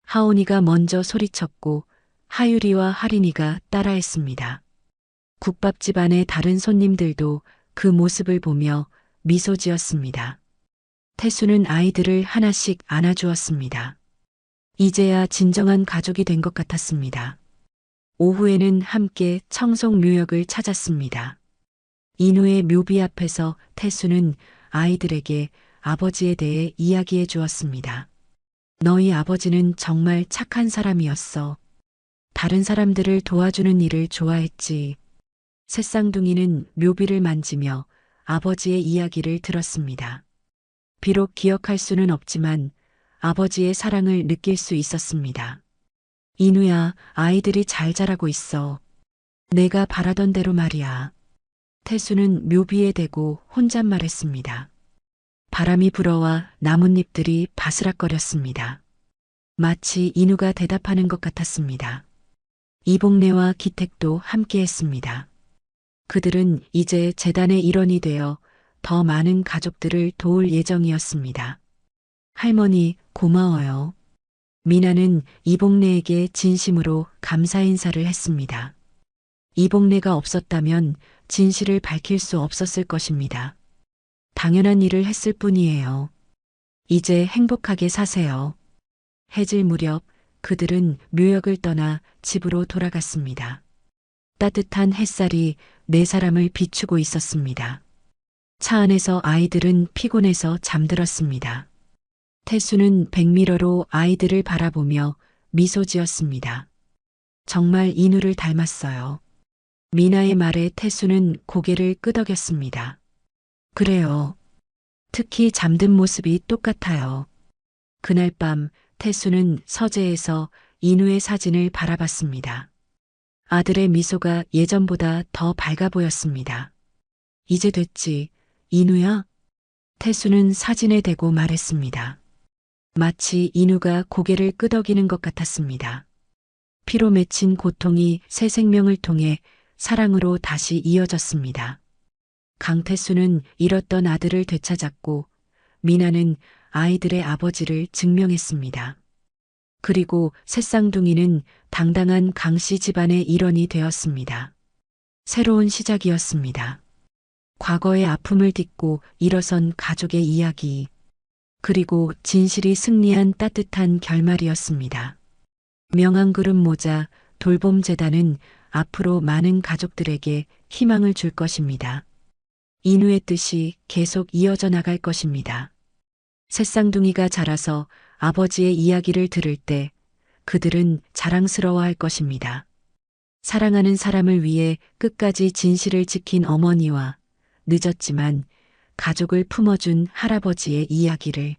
하온이가 먼저 소리쳤고 하유리와 하린이가 따라했습니다. 국밥집 안의 다른 손님들도 그 모습을 보며 미소 지었습니다. 태수는 아이들을 하나씩 안아주었습니다. 이제야 진정한 가족이 된 것 같았습니다. 오후에는 함께 청송 묘역을 찾았습니다. 인우의 묘비 앞에서 태수는 아이들에게 아버지에 대해 이야기해 주었습니다. 너희 아버지는 정말 착한 사람이었어. 다른 사람들을 도와주는 일을 좋아했지. 새쌍둥이는 묘비를 만지며 아버지의 이야기를 들었습니다. 비록 기억할 수는 없지만 아버지의 사랑을 느낄 수 있었습니다. 인우야, 아이들이 잘 자라고 있어. 내가 바라던 대로 말이야. 태수는 묘비에 대고 혼잣말했습니다. 바람이 불어와 나뭇잎들이 바스락거렸습니다. 마치 인우가 대답하는 것 같았습니다. 이복래와 기택도 함께했습니다. 그들은 이제 재단의 일원이 되어 더 많은 가족들을 도울 예정이었습니다. 할머니, 고마워요. 미나는 이복래에게 진심으로 감사 인사를 했습니다. 이복래가 없었다면 진실을 밝힐 수 없었을 것입니다. 당연한 일을 했을 뿐이에요. 이제 행복하게 사세요. 해질 무렵 그들은 묘역을 떠나 집으로 돌아갔습니다. 따뜻한 햇살이 네 사람을 비추고 있었습니다. 차 안에서 아이들은 피곤해서 잠들었습니다. 태수는 백미러로 아이들을 바라보며 미소 지었습니다. 정말 인우를 닮았어요. 미나의 말에 태수는 고개를 끄덕였습니다. 그래요. 특히 잠든 모습이 똑같아요. 그날 밤 태수는 서재에서 인우의 사진을 바라봤습니다. 아들의 미소가 예전보다 더 밝아 보였습니다. 이제 됐지, 인우야? 태수는 사진에 대고 말했습니다. 마치 인우가 고개를 끄덕이는 것 같았습니다. 피로 맺힌 고통이 새 생명을 통해 사랑으로 다시 이어졌습니다. 강태수는 잃었던 아들을 되찾았고 미나는 아이들의 아버지를 증명했습니다. 그리고 새쌍둥이는 당당한 강씨 집안의 일원이 되었습니다. 새로운 시작이었습니다. 과거의 아픔을 딛고 일어선 가족의 이야기, 그리고 진실이 승리한 따뜻한 결말이었습니다. 명함그룹 모자 돌봄재단은 앞으로 많은 가족들에게 희망을 줄 것입니다. 인우의 뜻이 계속 이어져 나갈 것입니다. 새쌍둥이가 자라서 아버지의 이야기를 들을 때 그들은 자랑스러워할 것입니다. 사랑하는 사람을 위해 끝까지 진실을 지킨 어머니와 늦었지만 가족을 품어준 할아버지의 이야기를